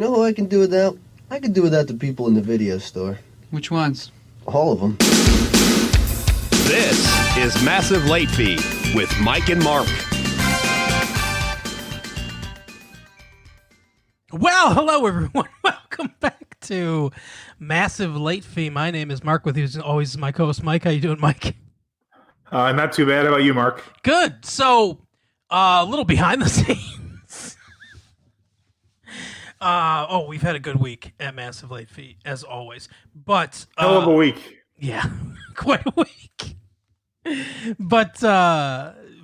You know who I can do without? I can do without the people in the video store. Which ones? All of them. This is Massive Late Fee with Mike and Mark. Well, hello everyone. Welcome back to Massive Late Fee. My name is Mark. With you as always my co-host Mike. How you doing, Mike? Not too bad. How about you, Mark? Good. So, a little behind the scenes. We've had a good week at Massive Late Fee, as always. But Hell of a week. yeah, quite a week. But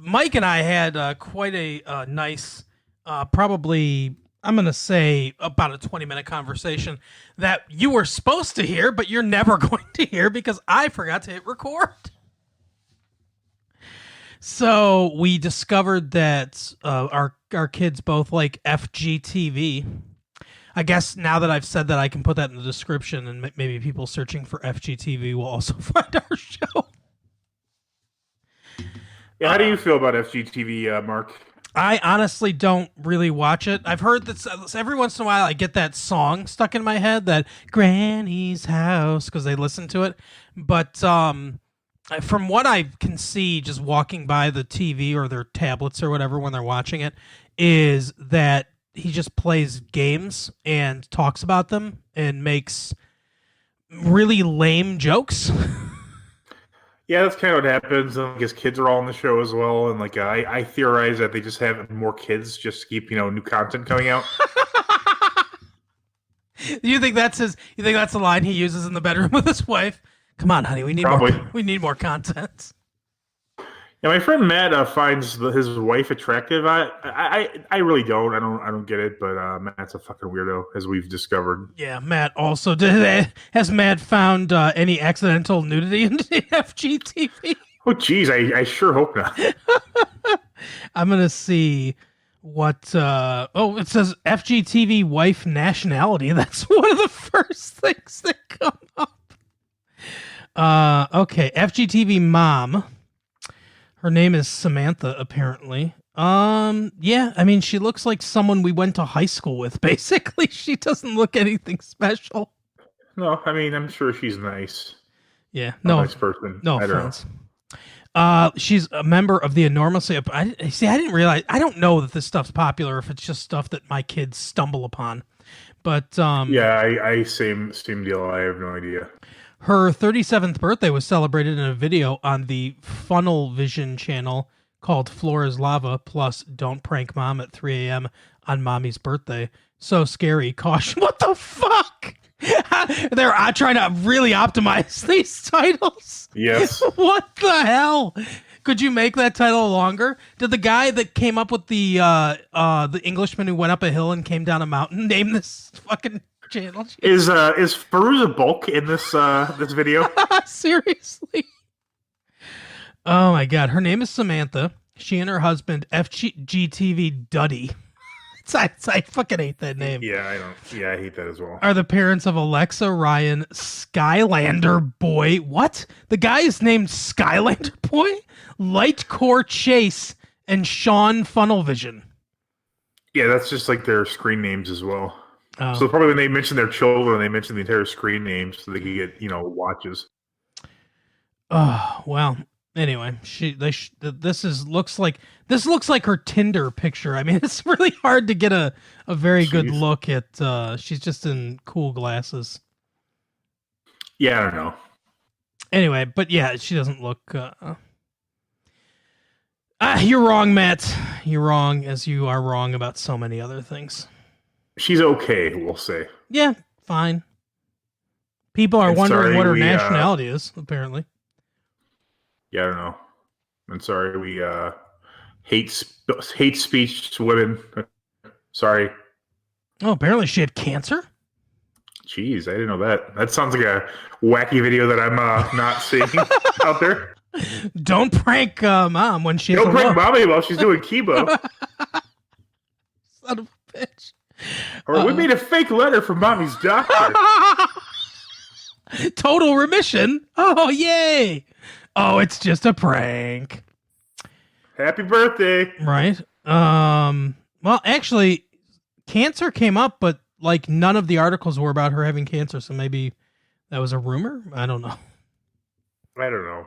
Mike and I had quite a nice, probably, I'm going to say, about a 20-minute conversation that you were supposed to hear, but you're never going to hear because I forgot to hit record. So we discovered that our kids both like FGTV. I guess now that I've said that, I can put that in the description, and maybe people searching for FGTV will also find our show. Yeah, how do you feel about FGTV, Mark? I honestly don't really watch it. I've heard that every once in a while I get that song stuck in my head, that Granny's House, because they listen to it. But from what I can see, just walking by the TV or their tablets or whatever when they're watching it, is that he just plays games and talks about them and makes really lame jokes. Yeah, that's kind of what happens. I guess kids are all on the show as well, and I theorize that they just have more kids just to keep new content coming out. You think that's the line he uses in the bedroom with his wife? Come on, honey, we need more content. Yeah, my friend Matt finds his wife attractive. I really don't. I don't get it. But Matt's a fucking weirdo, as we've discovered. Yeah, Matt also has Matt found any accidental nudity in FGTV? Oh, geez, I sure hope not. I'm gonna see what. It says FGTV wife nationality. That's one of the first things that come up. Okay, FGTV mom. Her name is Samantha, apparently. Yeah, I mean, she looks like someone we went to high school with, basically. She doesn't look anything special. No, I mean, I'm sure she's nice. Yeah, nice person. No offense. She's a member of the enormously... I didn't realize... I don't know that this stuff's popular if it's just stuff that my kids stumble upon. But, yeah, I same deal. I have no idea. Her 37th birthday was celebrated in a video on the Funnel Vision channel called Floor is Lava, plus Don't Prank Mom at 3 a.m. on Mommy's birthday. So scary. Caution. What the fuck? They're trying to really optimize these titles. Yes. What the hell? Could you make that title longer? Did the guy that came up with the Englishman who went up a hill and came down a mountain name this fucking channel? Is Faruza Bulk in this video? Seriously? Oh my god, her name is Samantha. She and her husband FGTV Duddy. I fucking hate that name. Yeah, I hate that as well. Are the parents of Alexa Ryan Skylander Boy. What? The guy is named Skylander Boy? Lightcore Chase and Sean Funnelvision. Yeah, that's just like their screen names as well. Oh. So probably when they mention their children, they mention the entire screen name so they can get watches. Oh well. Anyway, this looks like her Tinder picture. I mean, it's really hard to get a very good look at. She's just in cool glasses. Yeah, I don't know. Anyway, but yeah, she doesn't look. You're wrong, Matt. You're wrong, as you are wrong about so many other things. She's okay, we'll say. Yeah, fine. People are wondering what her nationality is, apparently. Yeah, I don't know. I'm sorry, we hate speech to women. Sorry. Oh, apparently she had cancer? Jeez, I didn't know that. That sounds like a wacky video that I'm not seeing out there. Don't prank mom when she's Don't prank mommy while she's doing chemo. Son of a bitch. Or we made a fake letter from mommy's doctor. Total remission. Oh, yay. Oh, it's just a prank. Happy birthday. Right. Well, actually, cancer came up, but like none of the articles were about her having cancer, so maybe that was a rumor. I don't know. I don't know.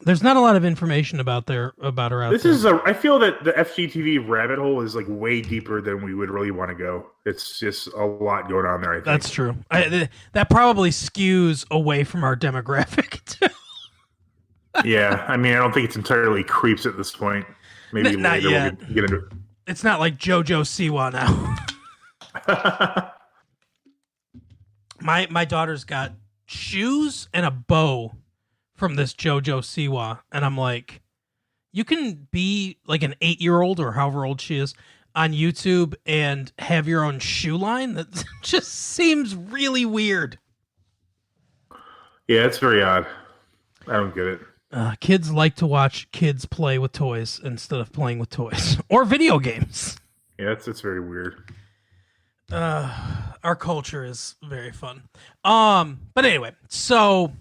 There's not a lot of information about her out there. I feel that the FGTV rabbit hole is like way deeper than we would really want to go. It's just a lot going on there. I think That's true. That probably skews away from our demographic too. Yeah, I mean, I don't think it's entirely creeps at this point. Maybe not later yet. we'll get into it. It's not like JoJo Siwa now. My daughter's got shoes and a bow from this JoJo Siwa, and I'm like, you can be like an 8-year-old or however old she is on YouTube and have your own shoe line. That just seems really weird. Yeah, it's very odd. I don't get it. Kids like to watch kids play with toys instead of playing with toys or video games. Yeah, it's very weird. Our culture is very fun. But anyway, so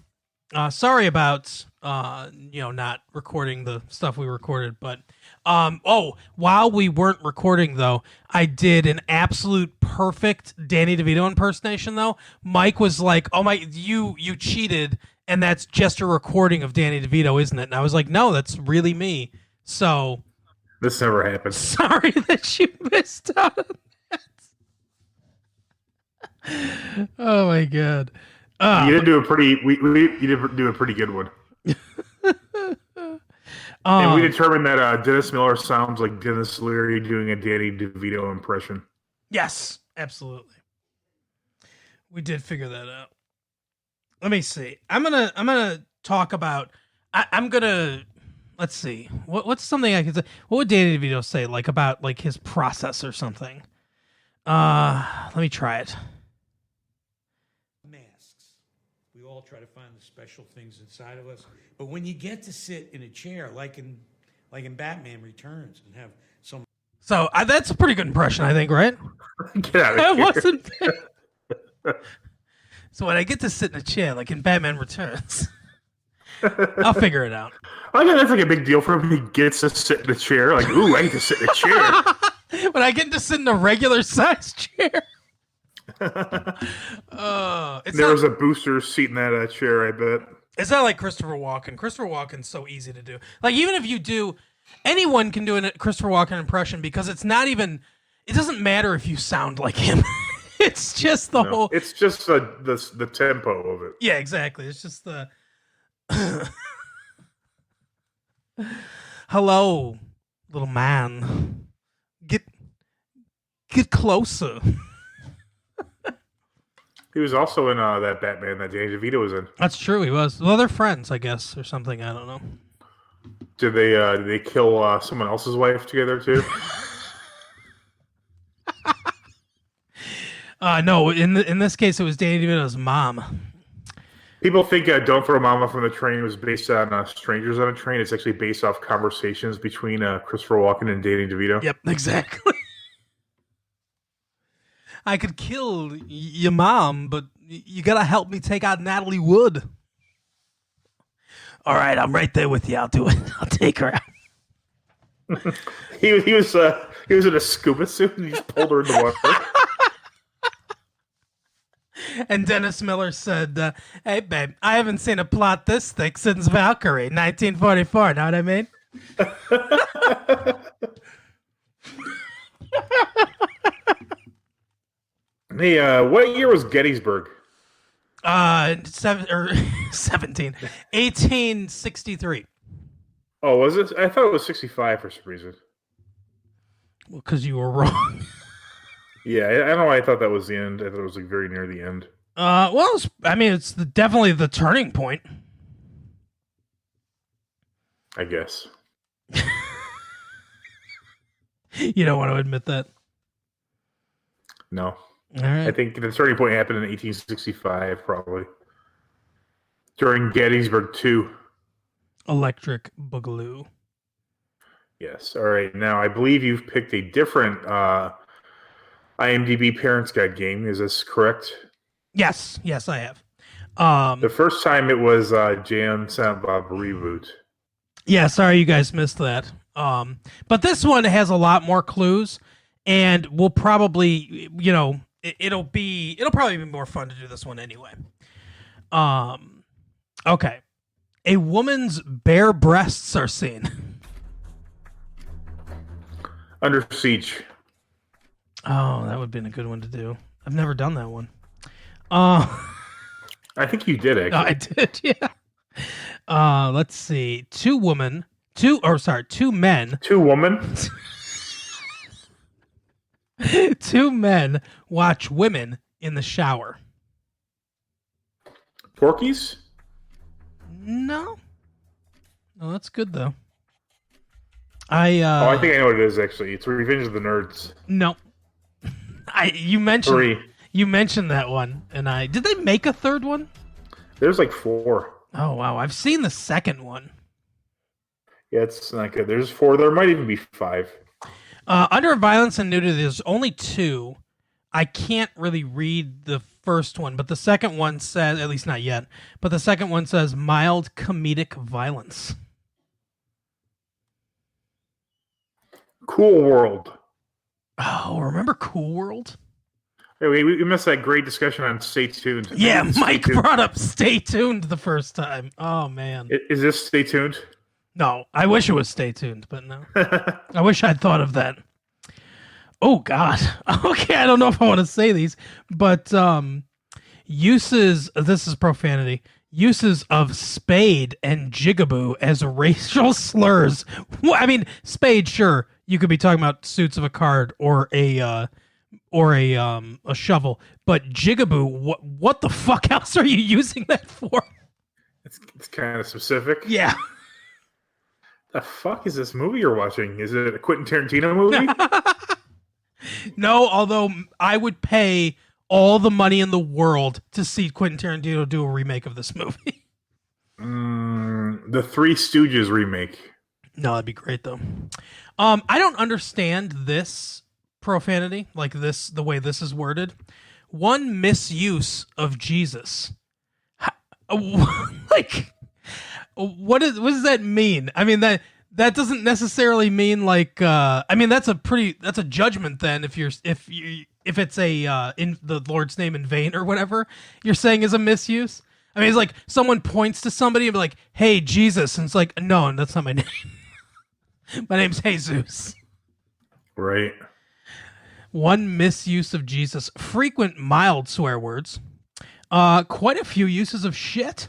sorry about not recording the stuff we recorded, but while we weren't recording though, I did an absolute perfect Danny DeVito impersonation though. Mike was like, "Oh my, you cheated." And that's just a recording of Danny DeVito, isn't it? And I was like, no, that's really me. So this never happened. Sorry that you missed out on that. Oh my god. You did do a pretty you did do a pretty good one. And we determined that Dennis Miller sounds like Dennis Leary doing a Danny DeVito impression. Yes, absolutely. We did figure that out. Let me see. I'm gonna talk about. Let's see. What's something I could say? What would Danny DeVito say like about like his process or something? Let me try it. Masks. We all try to find the special things inside of us, but when you get to sit in a chair, like in Batman Returns, and have some. So that's a pretty good impression, I think, right? Get out of here. It wasn't bad. So when I get to sit in a chair, like in Batman Returns, I'll figure it out. I think that's like a big deal for him. He gets to sit in a chair. Like, ooh, I get to sit in a chair. When I get to sit in a regular size chair. There was a booster seat in that chair, I bet. It's not like Christopher Walken. Christopher Walken's so easy to do. Like, even if you do, anyone can do a Christopher Walken impression because it doesn't matter if you sound like him. It's just the whole. It's just the tempo of it. Yeah, exactly. It's just the. Hello, little man. Get closer. He was also in that Batman that Danny DeVito was in. That's true. He was. Well, they're friends, I guess, or something. I don't know. Did they kill someone else's wife together too? No, in this case, it was Danny DeVito's mom. People think Don't Throw Mama from the Train was based on Strangers on a Train. It's actually based off conversations between Christopher Walken and Danny DeVito. Yep, exactly. I could kill your mom, but you gotta help me take out Natalie Wood. All right, I'm right there with you. I'll do it. I'll take her out. He was in a scuba suit and he just pulled her in the water. And Dennis Miller said, hey, babe, I haven't seen a plot this thick since Valkyrie, 1944. Know what I mean? Hey, what year was Gettysburg? 1863. Oh, was it? I thought it was 65 for some reason. Well, because you were wrong. Yeah, I don't know why I thought that was the end. I thought it was like very near the end. Well, it's definitely the turning point. I guess. You don't want to admit that? No. All right. I think the turning point happened in 1865, probably. During Gettysburg 2. Electric Boogaloo. Yes. All right. Now, I believe you've picked a different IMDb Parents Guide game. Is this correct? Yes, I have. The first time it was Jan Silent Bob Reboot. Yeah, sorry you guys missed that. But this one has a lot more clues, and we'll probably, it'll probably be more fun to do this one anyway. Okay. A woman's bare breasts are seen. Under Siege. Oh, that would have been a good one to do. I've never done that one. I think you did, actually. I did, yeah. Let's see. Two men. Two women. Two men watch women in the shower. Porkies? No, that's good though. I think I know what it is. Actually, it's Revenge of the Nerds. No, you mentioned 3. You mentioned that one, and did they make a third one? There's like 4. Oh wow, I've seen the second one. Yeah, it's not good. There's 4. There might even be 5. Under Violence and Nudity, there's only 2. I can't really read the first one, but the second one says, at least not yet, but the second one says mild comedic violence. Cool World. Oh, remember Cool World? Hey, we missed that great discussion on Stay Tuned. Yeah, Mike brought up Stay Tuned the first time. Oh, man. Is this Stay Tuned? No, I wish it was Stay Tuned, but no. I wish I'd thought of that. Oh, God. Okay, I don't know if I want to say these, but uses, this is profanity, uses of spade and jigaboo as racial slurs. Well, I mean, spade, sure, you could be talking about suits of a card or a shovel, but jigaboo, what the fuck else are you using that for? It's kind of specific. Yeah. The fuck is this movie you're watching? Is it a Quentin Tarantino movie? No, although I would pay all the money in the world to see Quentin Tarantino do a remake of this movie. The Three Stooges remake. No, that'd be great though. I don't understand this profanity, like this, the way this is worded. One misuse of Jesus. Like, what does that mean? I mean, that doesn't necessarily mean like, I mean, that's a judgment then if it's in the Lord's name in vain or whatever you're saying is a misuse. I mean, it's like someone points to somebody and be like, "Hey, Jesus," and it's like, "No, that's not my name. My name's Jesus." Right. One misuse of Jesus. Frequent mild swear words. Quite a few uses of shit.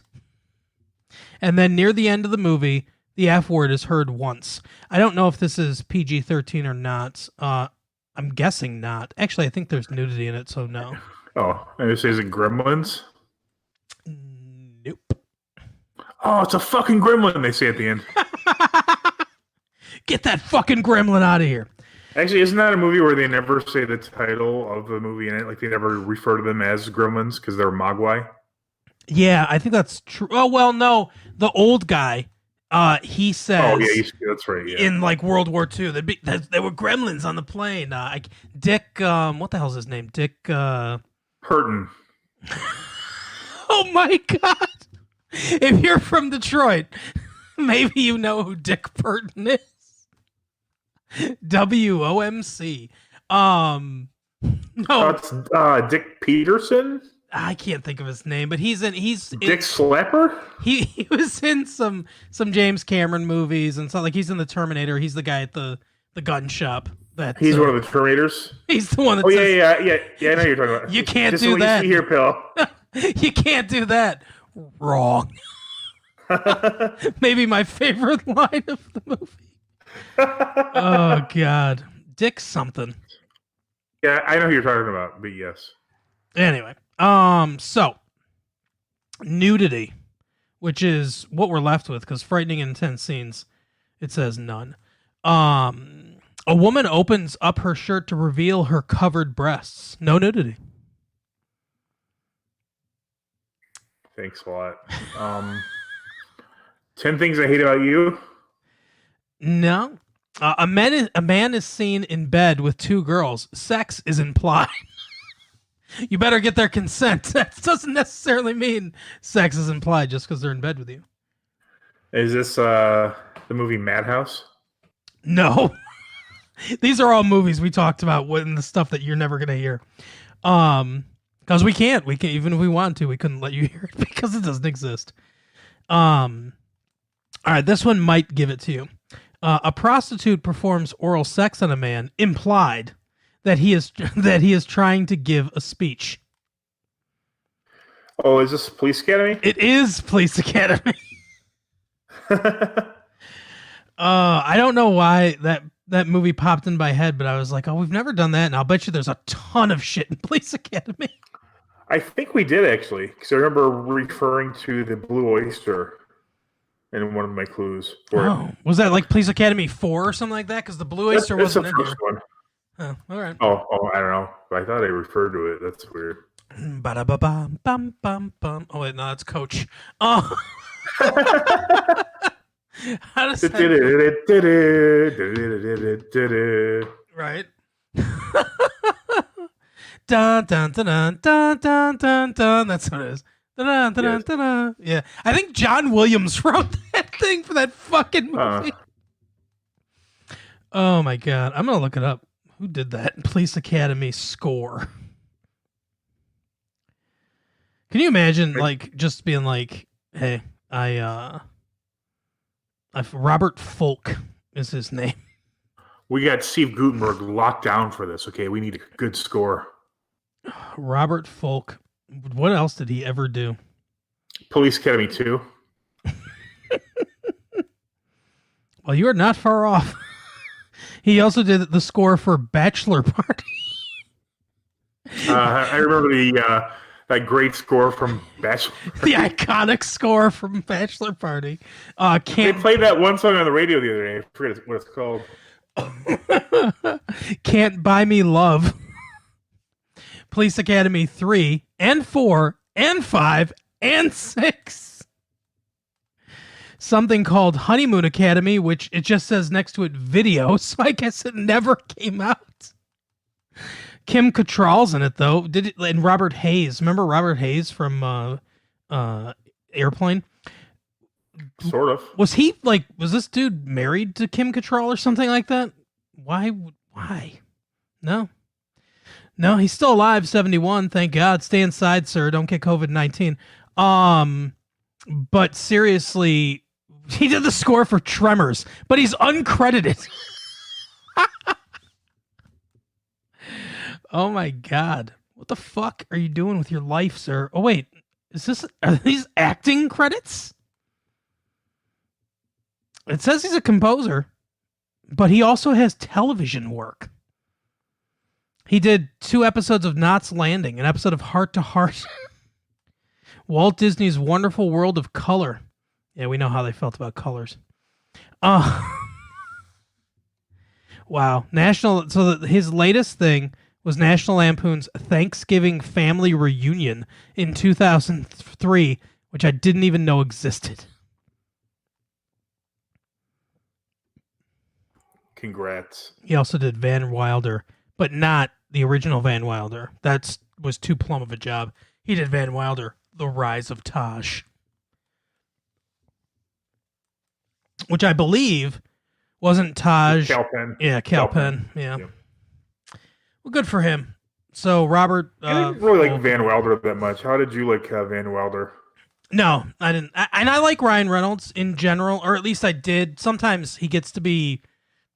And then near the end of the movie, the F word is heard once. I don't know if this is PG-13 or not. I'm guessing not. Actually, I think there's nudity in it, so no. Oh, and it says it Gremlins? Nope. Oh, it's a fucking gremlin, they say at the end. Get that fucking gremlin out of here. Actually, isn't that a movie where they never say the title of the movie in it? Like, they never refer to them as gremlins because they're Mogwai? Yeah, I think that's true. Oh, well, no. The old guy, he says... Oh, yeah, that's right, yeah. In, like, World War II, there were gremlins on the plane. Dick, what the hell's his name? Dick, Hurton. Oh, my God. If you're from Detroit, maybe you know who Dick Burton is. WOMC. No, it's Dick Peterson. I can't think of his name, but he's Dick Slapper. He was in some James Cameron movies and stuff. Like he's in the Terminator. He's the guy at the gun shop. He's one of the Terminators. He's the one that. Oh says, yeah. I know you're talking about. You can't Just do what that. You see here, Pill. You can't do that. Wrong. Maybe my favorite line of the movie. Oh God, Dick something. Yeah, I know who you're talking about, but yes. Anyway, so nudity, which is what we're left with, because frightening and intense scenes, it says none. A woman opens up her shirt to reveal her covered breasts. No nudity. Thanks a lot. 10 Things I Hate About You. No. A man is seen in bed with two girls. Sex is implied. You better get their consent. That doesn't necessarily mean sex is implied just because they're in bed with you. Is this the movie Madhouse? No. These are all movies we talked about and the stuff that you're never gonna hear. Because we can't even if we want to, we couldn't let you hear it because it doesn't exist. All right, this one might give it to you. A prostitute performs oral sex on a man, implied that he is trying to give a speech. Oh, is this Police Academy? It is Police Academy. I don't know why that movie popped in my head, but I was like, oh, we've never done that, and I'll bet you there's a ton of shit in Police Academy. I think we did, actually, because I remember referring to the Blue Oyster in one of my clues. Was that like Police Academy 4 or something like that? Because the Blue Oyster wasn't the in first here. one. Oh, all right. Oh, I don't know. I thought I referred to it. That's weird. Ba-da-ba-bum, bum, bum, bum. Oh, wait, no, that's Coach. Oh. How does that... Right. Dun, dun, dun, dun, dun, dun, dun, dun. That's what it is. Dun, dun, dun, dun, dun. Yeah. I think John Williams wrote that thing for that fucking movie. Oh, my God. I'm going to look it up. Who did that? Police Academy score. Can you imagine, like, just being like, hey, Robert Folk is his name. We got Steve Gutenberg locked down for this, okay? We need a good score. Robert Folk. What else did he ever do? Police Academy 2. Well, you are not far off. He also did the score for Bachelor Party. I remember that great score from Bachelor Party. The iconic score from Bachelor Party. They played that one song on the radio the other day. I forget what it's called. Can't Buy Me Love. Police Academy 3 and 4 and 5 and 6. Something called Honeymoon Academy, which it just says next to it video, so I guess it never came out. Kim Cattrall's in it, though. And Robert Hayes. Remember Robert Hayes from Airplane? Sort of. Was this dude married to Kim Cattrall or something like that? Why? No, he's still alive, 71. Thank God. Stay inside, sir. Don't get COVID-19. But seriously, he did the score for Tremors, but he's uncredited. Oh my God. What the fuck are you doing with your life, sir? Oh wait, are these acting credits? It says he's a composer, but he also has television work. He did 2 episodes of Knots Landing, an episode of Heart to Heart, Walt Disney's Wonderful World of Color. Yeah, we know how they felt about colors. Wow. His latest thing was National Lampoon's Thanksgiving Family Reunion in 2003, which I didn't even know existed. Congrats. He also did Van Wilder, but not the original Van Wilder. That was too plum of a job. He did Van Wilder, The Rise of Taj, which I believe wasn't Taj. Kal Penn. Yeah, Kal Penn. Yeah. Well, good for him. So, Robert... I didn't really like Van Wilder that much. How did you like Van Wilder? No, I didn't. And I like Ryan Reynolds in general, or at least I did. Sometimes he gets to be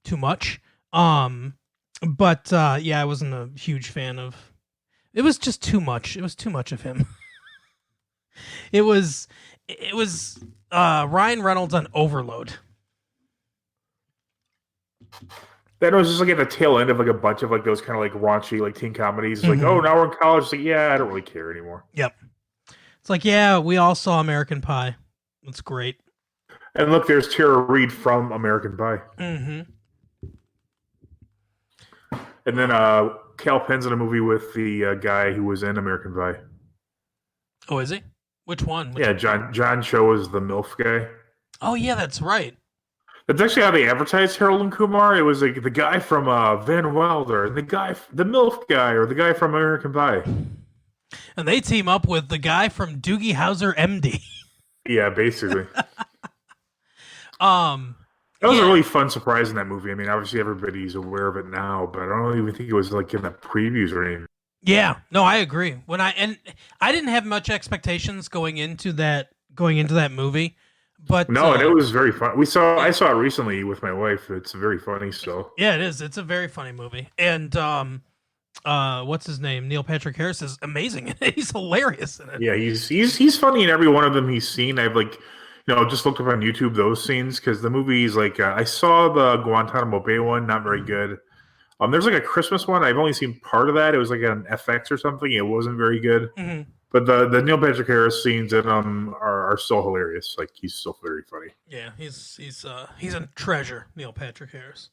too much. But I wasn't a huge fan of... It was just too much. It was too much of him. It was Ryan Reynolds on overload. That was just like at the tail end of like a bunch of like those kind of like raunchy like teen comedies. It's like, oh, now we're in college. It's like, yeah, I don't really care anymore. Yep. It's like, yeah, we all saw American Pie. That's great. And look, there's Tara Reid from American Pie. Mm-hmm. And then Kal Penn's in a movie with the guy who was in American Pie. Oh, is he? Which one? John Cho is the MILF guy. Oh, yeah, that's right. That's actually how they advertised Harold and Kumar. It was like the guy from Van Wilder, the MILF guy, or the guy from American Pie. And they team up with the guy from Doogie Howser, MD. Yeah, basically. That was a Yeah. really fun surprise in that movie. I mean, obviously everybody's aware of it now, but I don't even think it was like in the previews or anything. Yeah, no, I agree. I didn't have much expectations going into that movie, but No, and it was very fun. I saw it recently with my wife. It's very funny. So yeah, it is. It's a very funny movie, and what's his name? Neil Patrick Harris is amazing in it. He's hilarious in it. yeah, he's funny in every one of them he's seen. I've just looked up on YouTube those scenes because the movie's like I saw the Guantanamo Bay one, not very good. There's like a Christmas one. I've only seen part of that. It was like on FX or something. It wasn't very good. Mm-hmm. But the Neil Patrick Harris scenes in them are so hilarious. Like he's so very funny. Yeah, he's a treasure, Neil Patrick Harris.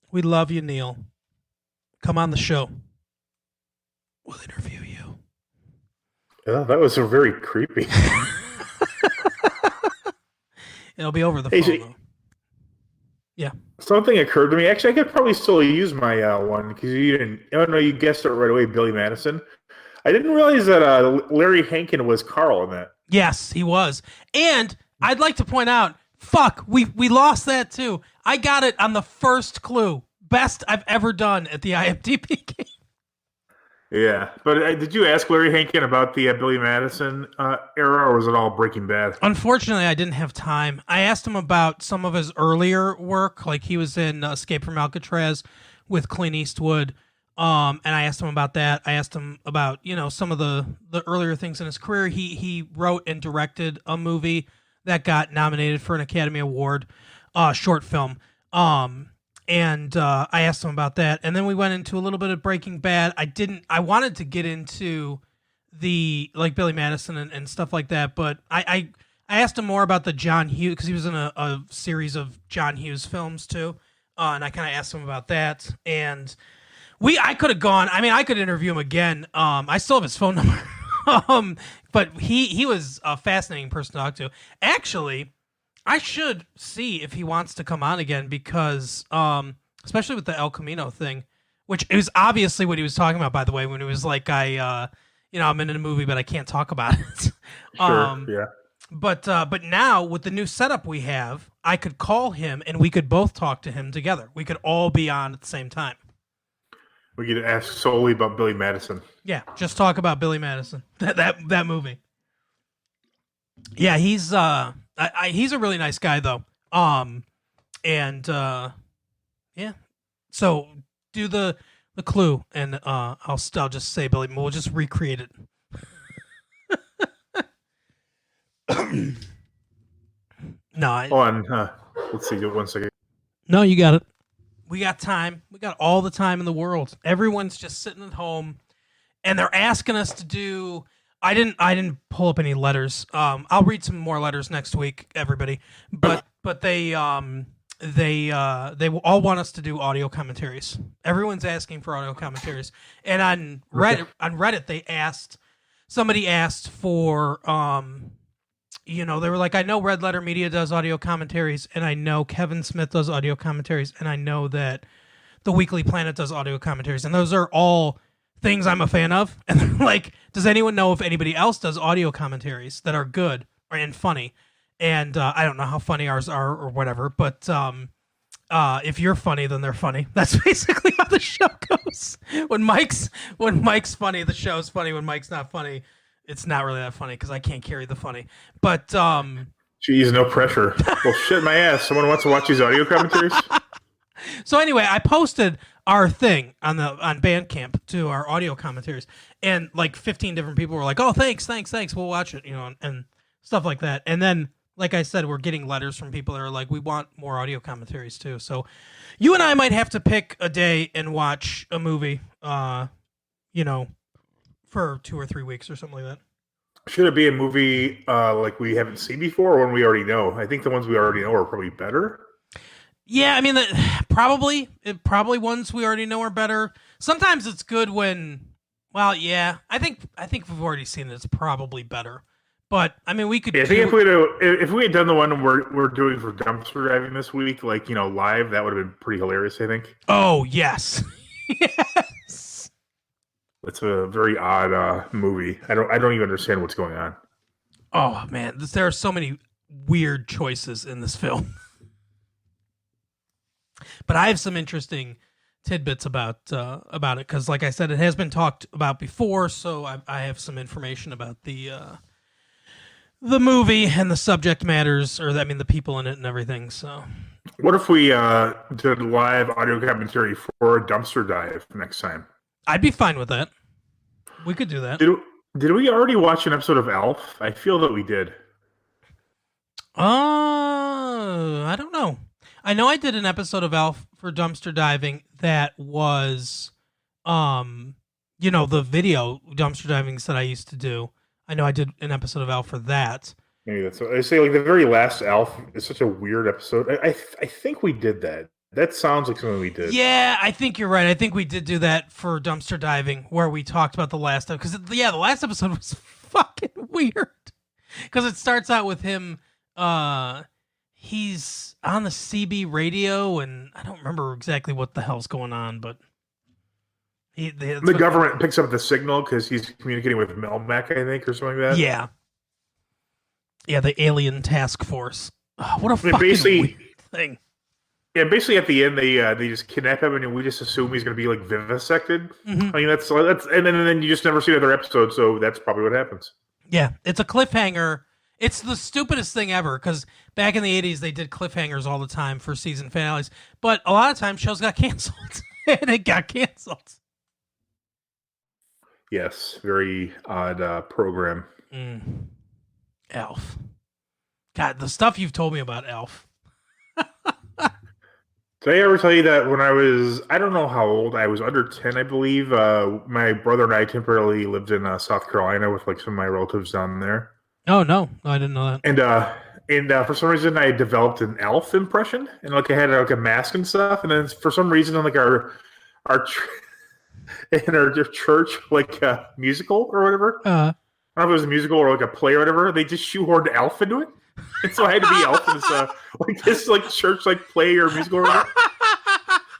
We love you, Neil. Come on the show. We'll interview you. Yeah, that was very creepy. It'll be over the Hey, phone, so- though. Yeah. Something occurred to me. Actually, I could probably still use my one because you didn't. Oh no, you guessed it right away. Billy Madison. I didn't realize that Larry Hankin was Carl in that. Yes, he was. And I'd like to point out, fuck, we lost that too. I got it on the first clue. Best I've ever done at the IMDb game. Yeah, but did you ask Larry Hankin about the Billy Madison era, or was it all Breaking Bad? Unfortunately, I didn't have time. I asked him about some of his earlier work, like he was in Escape from Alcatraz with Clint Eastwood, and I asked him about that. I asked him about some of the earlier things in his career. He wrote and directed a movie that got nominated for an Academy Award, short film. And I asked him about that, and then we went into a little bit of Breaking Bad. I wanted to get into the Billy Madison and stuff like that, but I asked him more about the John Hughes, because he was in a series of John Hughes films too, and I kind of asked him about that. And I could have gone. I mean, I could interview him again. I still have his phone number, but he was a fascinating person to talk to. Actually, I should see if he wants to come on again because, especially with the El Camino thing, which is obviously what he was talking about, by the way, when he was like, I'm in a movie, but I can't talk about it. Sure, yeah. But now with the new setup we have, I could call him and we could both talk to him together. We could all be on at the same time. We could ask solely about Billy Madison. Yeah, just talk about Billy Madison, that movie. Yeah, he's a really nice guy though. Yeah. So do the clue, and I'll just say Billy. We'll just recreate it. No, Let's see. 1 second. No, you got it. We got time. We got all the time in the world. Everyone's just sitting at home, and they're asking us to do. I didn't pull up any letters. I'll read some more letters next week, everybody. But they all want us to do audio commentaries. Everyone's asking for audio commentaries, and on Reddit somebody asked for they were like, I know Red Letter Media does audio commentaries, and I know Kevin Smith does audio commentaries, and I know that the Weekly Planet does audio commentaries, and those are all things I'm a fan of. And they're like, does anyone know if anybody else does audio commentaries that are good and funny? And I don't know how funny ours are or whatever, but if you're funny, then they're funny. That's basically how the show goes. When Mike's funny, the show's funny. When Mike's not funny, it's not really that funny because I can't carry the funny. But Jeez, no pressure. Well, shit my ass. Someone wants to watch these audio commentaries? So anyway, I posted our thing on Bandcamp to our audio commentaries, and like 15 different people were like, "Oh, thanks, we'll watch it," and stuff like that. And then, like I said, we're getting letters from people that are like, "We want more audio commentaries too." So you and I might have to pick a day and watch a movie, for 2 or 3 weeks or something like that. Should it be a movie like we haven't seen before, or one we already know? I think the ones we already know are probably better. Yeah, I mean, probably ones we already know are better. Sometimes it's good when, well, yeah, I think we've already seen it. It's probably better. But I mean, we could. Yeah, I think if we had done the one we're doing for dumpster driving this week, like live, that would have been pretty hilarious. I think. Oh yes, yes. It's a very odd movie. I don't even understand what's going on. Oh man, there are so many weird choices in this film. But I have some interesting tidbits about it because, like I said, it has been talked about before. So I have some information about the movie and the subject matters, or I mean, the people in it and everything. So, What if we did live audio commentary for a dumpster dive next time? I'd be fine with that. We could do that. Did we already watch an episode of Elf? I feel that we did. I don't know. I know I did an episode of Elf for dumpster diving that was, the video dumpster divings that I used to do. I know I did an episode of Elf for that. Maybe that's what I say. Like the very last Elf is such a weird episode. I think we did that. That sounds like something we did. Yeah, I think you're right. I think we did do that for dumpster diving where we talked about the last episode. Because, the last episode was fucking weird. Because it starts out with him, he's on the CB radio, and I don't remember exactly what the hell's going on, but... The government picks up the signal because he's communicating with Melmac, I think, or something like that. Yeah. Yeah, the alien task force. Oh, what a fucking weird thing. Yeah, basically at the end they just kidnap him and we just assume he's going to be like vivisected. Mm-hmm. I mean that's and then you just never see another episode, so that's probably what happens. Yeah, it's a cliffhanger. It's the stupidest thing ever because back in the 80s they did cliffhangers all the time for season finales, but a lot of times shows got canceled and it got canceled. Yes, very odd program. Elf. God, the stuff you've told me about Elf. Did I ever tell you that when I don't know how old, I was under 10, I believe, my brother and I temporarily lived in South Carolina with like some of my relatives down there. Oh, no. I didn't know that. And for some reason I developed an elf impression and like I had like a mask and stuff. And then for some reason on like our in our church, like a musical or whatever. I don't know if it was a musical or like a play or whatever. They just shoehorned Elf into it, and so I had to be Elf in this church play or musical or whatever.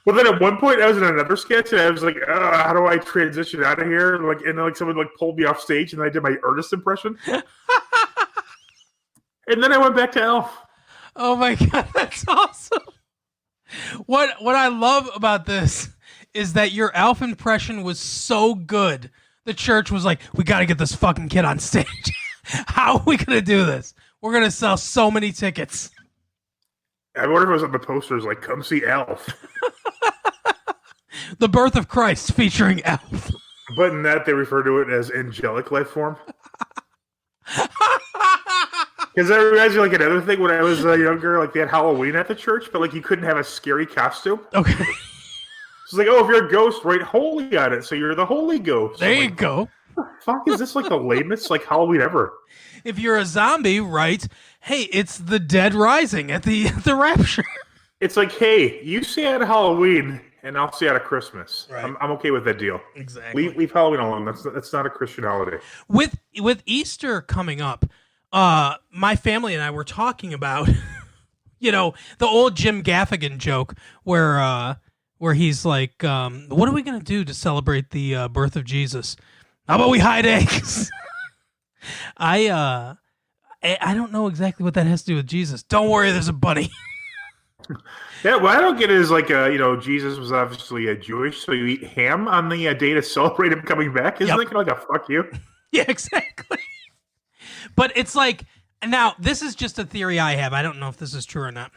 But then at one point I was in another sketch and I was like, how do I transition out of here? And someone pulled me off stage and I did my Ernest impression. And then I went back to Elf. Oh my God, that's awesome. What I love about this is that your Elf impression was so good. The church was like, we got to get this fucking kid on stage. How are we going to do this? We're going to sell so many tickets. I wonder if it was on the posters like, come see Elf. The Birth of Christ featuring Elf. But in that, they refer to it as angelic life form. Because that reminds me another thing when I was younger, they had Halloween at the church, but you couldn't have a scary costume. Okay. It's like, if you're a ghost, write holy on it, so you're the Holy Ghost. There you go. What the fuck is this the lamest Halloween ever? If you're a zombie, write, hey, it's the dead rising at the rapture. It's like, hey, you see at Halloween, and I'll see at Christmas. Right. I'm okay with that deal. Exactly. Leave Halloween alone. That's not a Christian holiday. With Easter coming up, my family and I were talking about, the old Jim Gaffigan joke where he's like, what are we going to do to celebrate the birth of Jesus? How about we hide eggs? I don't know exactly what that has to do with Jesus. Don't worry, there's a bunny. Yeah, what I don't get is Jesus was obviously Jewish, so you eat ham on the day to celebrate him coming back. Isn't that kind of a fuck you? Yeah, exactly. But it's now this is just a theory I have. I don't know if this is true or not,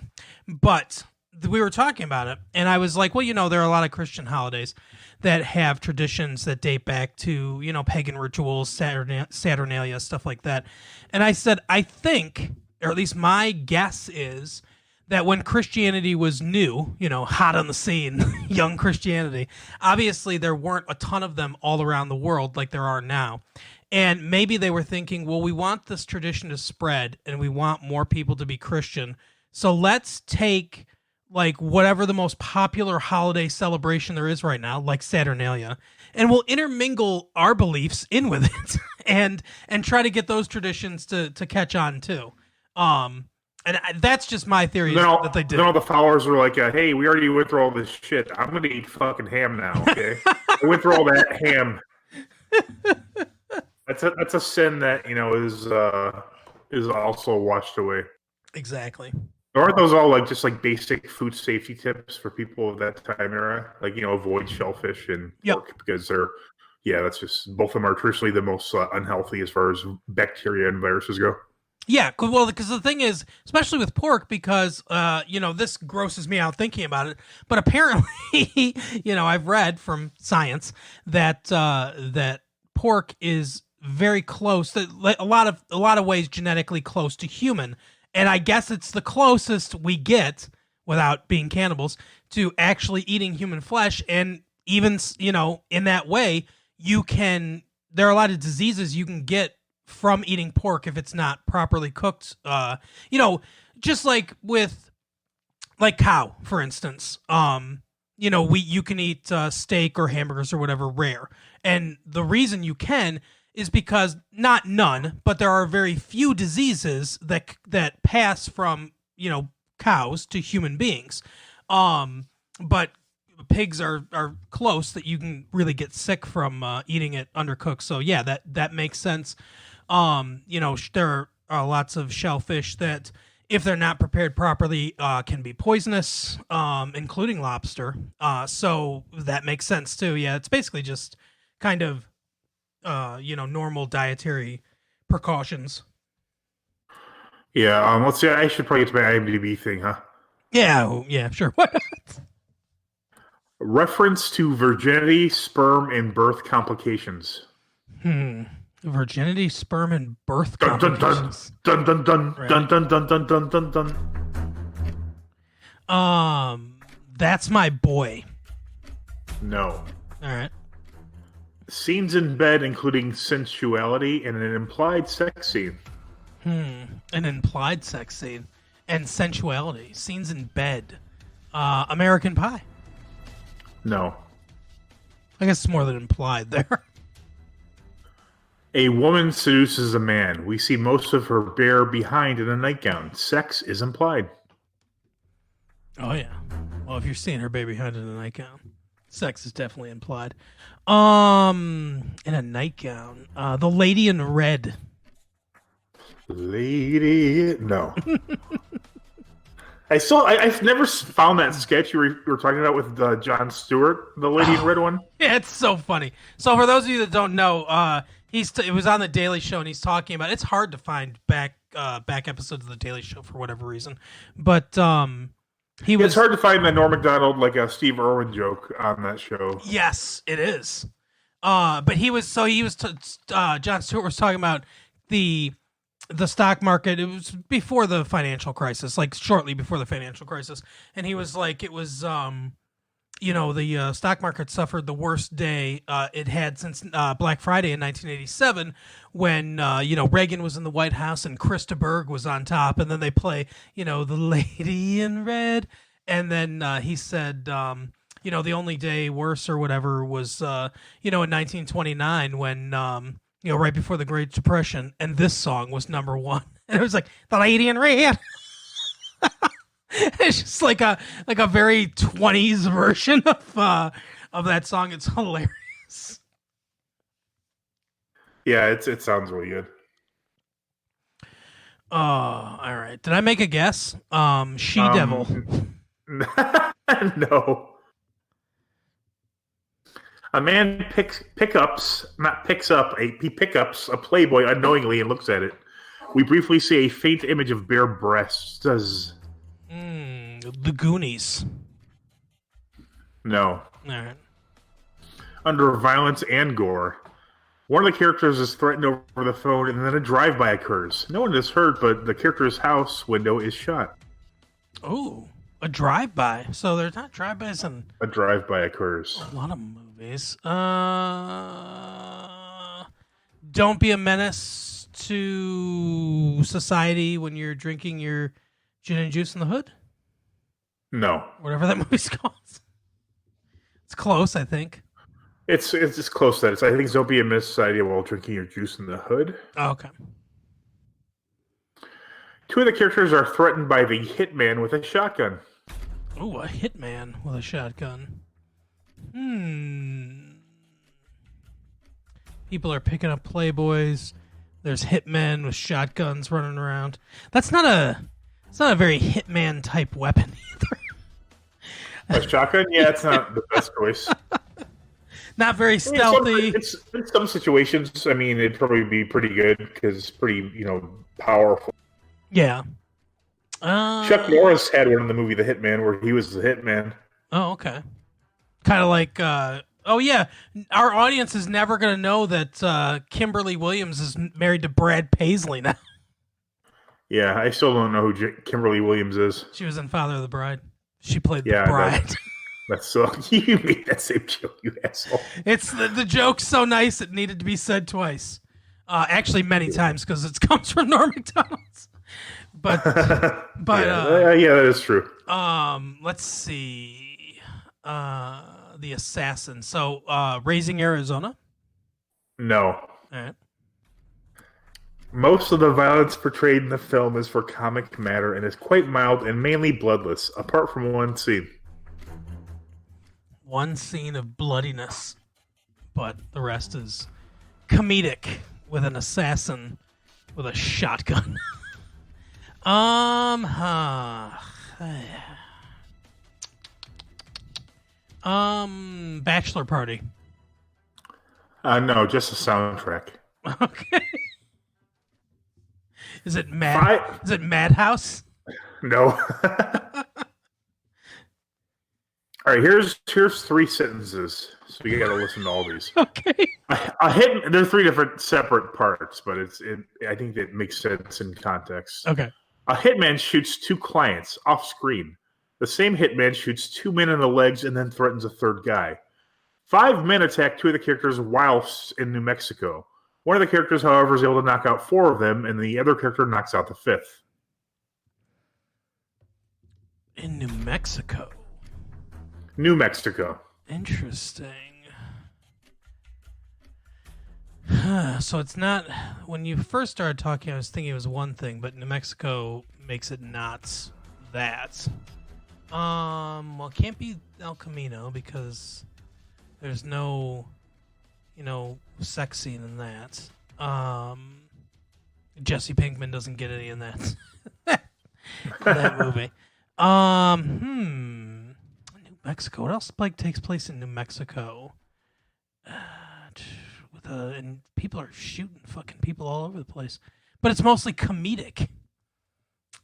but we were talking about it, and I was like, well, there are a lot of Christian holidays that have traditions that date back to, pagan rituals, Saturnalia, stuff like that. And I said, I think, or at least my guess is, that when Christianity was new, hot on the scene, young Christianity, obviously there weren't a ton of them all around the world like there are now. And maybe they were thinking, well, we want this tradition to spread and we want more people to be Christian. So let's take whatever the most popular holiday celebration there is right now, like Saturnalia, and we'll intermingle our beliefs in with it and try to get those traditions to catch on too. And that's just my theory that they did. Then all the followers were like, hey, we already went through all this shit. I'm going to eat fucking ham now, okay? I went through all that ham. That's a sin that, is also washed away. Exactly. Aren't those all like just like basic food safety tips for people of that time era? Like, avoid shellfish and Yep. pork because that's just both of them are traditionally the most unhealthy as far as bacteria and viruses go. Yeah, well, because the thing is, especially with pork, because this grosses me out thinking about it. But apparently, I've read from science that that pork is very close, a lot of ways genetically close to human, and I guess it's the closest we get without being cannibals to actually eating human flesh, and even in that way, there are a lot of diseases you can get from eating pork if it's not properly cooked. Just like with cow, for instance. You can eat steak or hamburgers or whatever rare, and the reason you can is because not none, but there are very few diseases that pass from cows to human beings. But pigs are close that you can really get sick from eating it undercooked. So yeah, that makes sense. There are lots of shellfish that, if they're not prepared properly, can be poisonous, including lobster. So that makes sense too. Yeah, it's basically just kind of, normal dietary precautions. Yeah, let's see. I should probably get to my IMDb thing, huh? Yeah, sure. What? Reference to virginity, sperm, and birth complications. Virginity, sperm, and birth Dun dun dun complications. dun dun dun Right. dun dun dun dun dun dun dun. That's my boy. No. All right. Scenes in bed, including sensuality and an implied sex scene. An implied sex scene and sensuality. Scenes in bed. American Pie. No. I guess it's more than implied there. A woman seduces a man. We see most of her bare behind in a nightgown. Sex is implied. Oh yeah. Well, if you're seeing her baby behind in a nightgown, sex is definitely implied. In a nightgown. The Lady in Red. Lady, no. I've never found that sketch you were talking about with Jon Stewart, the Lady in Red one. Yeah, it's so funny. So for those of you that don't know, it was on the Daily Show, and he's talking about. It's hard to find back episodes of the Daily Show for whatever reason, but It's hard to find the Norm Macdonald like a Steve Irwin joke on that show. Yes, it is. But Jon Stewart was talking about the stock market. It was before the financial crisis, like shortly before the financial crisis, and he was like, it was the stock market suffered the worst day it had since Black Friday in 1987, when Reagan was in the White House and Krista Berg was on top, and then they play the Lady in Red, and then he said the only day worse or whatever was in 1929 when right before the Great Depression, and this song was number one, and it was like the Lady in Red. It's just like a very 20s version of that song. It's hilarious. Yeah, it sounds really good. All right. Did I make a guess? She-Devil. No. A man pickups a Playboy unknowingly and looks at it. We briefly see a faint image of bare breasts. The Goonies. No. All right. Under violence and gore, one of the characters is threatened over the phone, and then a drive-by occurs. No one is hurt, but the character's house window is shut. Oh, a drive-by. So there's not drive-bys in A drive-by occurs. a lot of movies. Don't be a menace to society when you're drinking your gin and juice in the hood. No. Whatever that movie's called. It's close, I think. It's close to that. I think don't be a menace to society while drinking your juice in the hood. Oh, okay. Two of the characters are threatened by the hitman with a shotgun. Ooh, a hitman with a shotgun. People are picking up Playboys. There's hitmen with shotguns running around. That's not a It's not a very Hitman type weapon either. A shotgun? Yeah, it's not the best choice. Not very stealthy. It's in some situations. I mean, it'd probably be pretty good because it's pretty, powerful. Yeah. Chuck Norris had one in the movie The Hitman where he was the hitman. Oh, okay. Kind of like, oh yeah, our audience is never going to know that Kimberly Williams is married to Brad Paisley now. Yeah, I still don't know who Kimberly Williams is. She was in Father of the Bride. She played the bride. That's so you made that same joke, you asshole. It's the joke's so nice it needed to be said twice. Actually, many times because it comes from Norm Macdonald's. But yeah, that is true. Let's see. The Assassin. So, Raising Arizona. No. All right. Most of the violence portrayed in the film is for comic matter and is quite mild and mainly bloodless, apart from one scene. One scene of bloodiness, but the rest is comedic with an assassin with a shotgun. Bachelor Party. No, just a soundtrack. Okay. Is it Is it Madhouse? No. All right, here's 3 sentences, so you got to listen to all these. Okay. They're 3 different separate parts, but I think it makes sense in context. Okay. A hitman shoots 2 clients off screen. The same hitman shoots 2 men in the legs and then threatens a 3rd guy. 5 men attack 2 of the characters whilst in New Mexico. One of the characters, however, is able to knock out 4 of them, and the other character knocks out the 5th. In New Mexico. New Mexico. Interesting. So it's not... When you first started talking, I was thinking it was one thing, but New Mexico makes it not that. Well, it can't be El Camino because there's no, sex scene in that. Jesse Pinkman doesn't get any in that that movie. New Mexico. What else takes place in New Mexico? And people are shooting fucking people all over the place, but it's mostly comedic.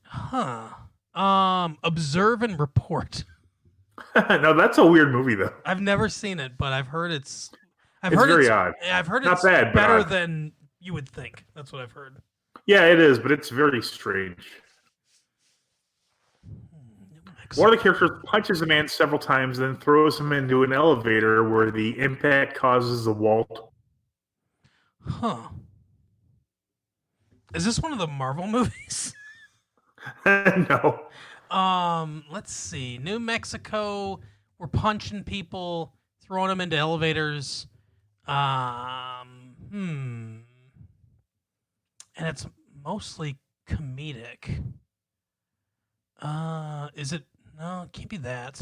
Huh. Observe and Report. No, that's a weird movie though. I've never seen it, but I've heard it's very odd. I've heard Not it's bad, better but than you would think. That's what I've heard. Yeah, it is, but it's very strange. One of the characters punches a man several times, then throws him into an elevator where the impact causes the wall. Huh. Is this one of the Marvel movies? No. Let's see. New Mexico. We're punching people, throwing them into elevators. And it's mostly comedic. Is it? No, it can't be that.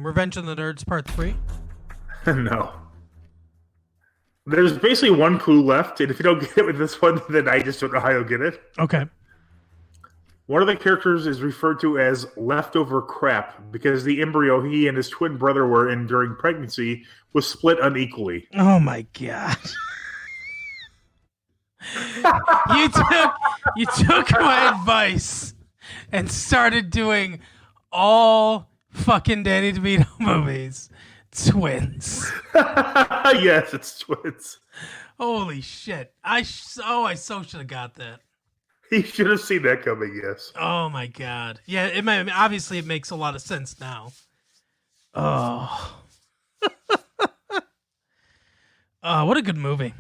Revenge of the Nerds Part 3? No. There's basically one clue left, and if you don't get it with this one, then I just don't know how you'll get it. Okay. One of the characters is referred to as leftover crap because the embryo he and his twin brother were in during pregnancy was split unequally. Oh my god. You took my advice and started doing all fucking Danny DeVito movies. Twins. Yes, it's twins. Holy shit. I so should have got that. You should have seen that coming, yes. Oh my god. Yeah, obviously it makes a lot of sense now. Oh. What a good movie.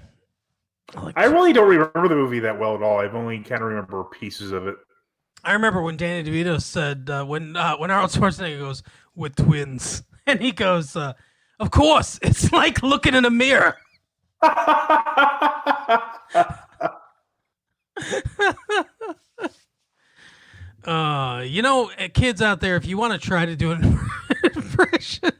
I really don't remember the movie that well at all. I've only kind of remember pieces of it. I remember when Danny DeVito said, when Arnold Schwarzenegger goes, with twins. And he goes, of course, it's like looking in a mirror. Kids out there, if you want to try to do an impression,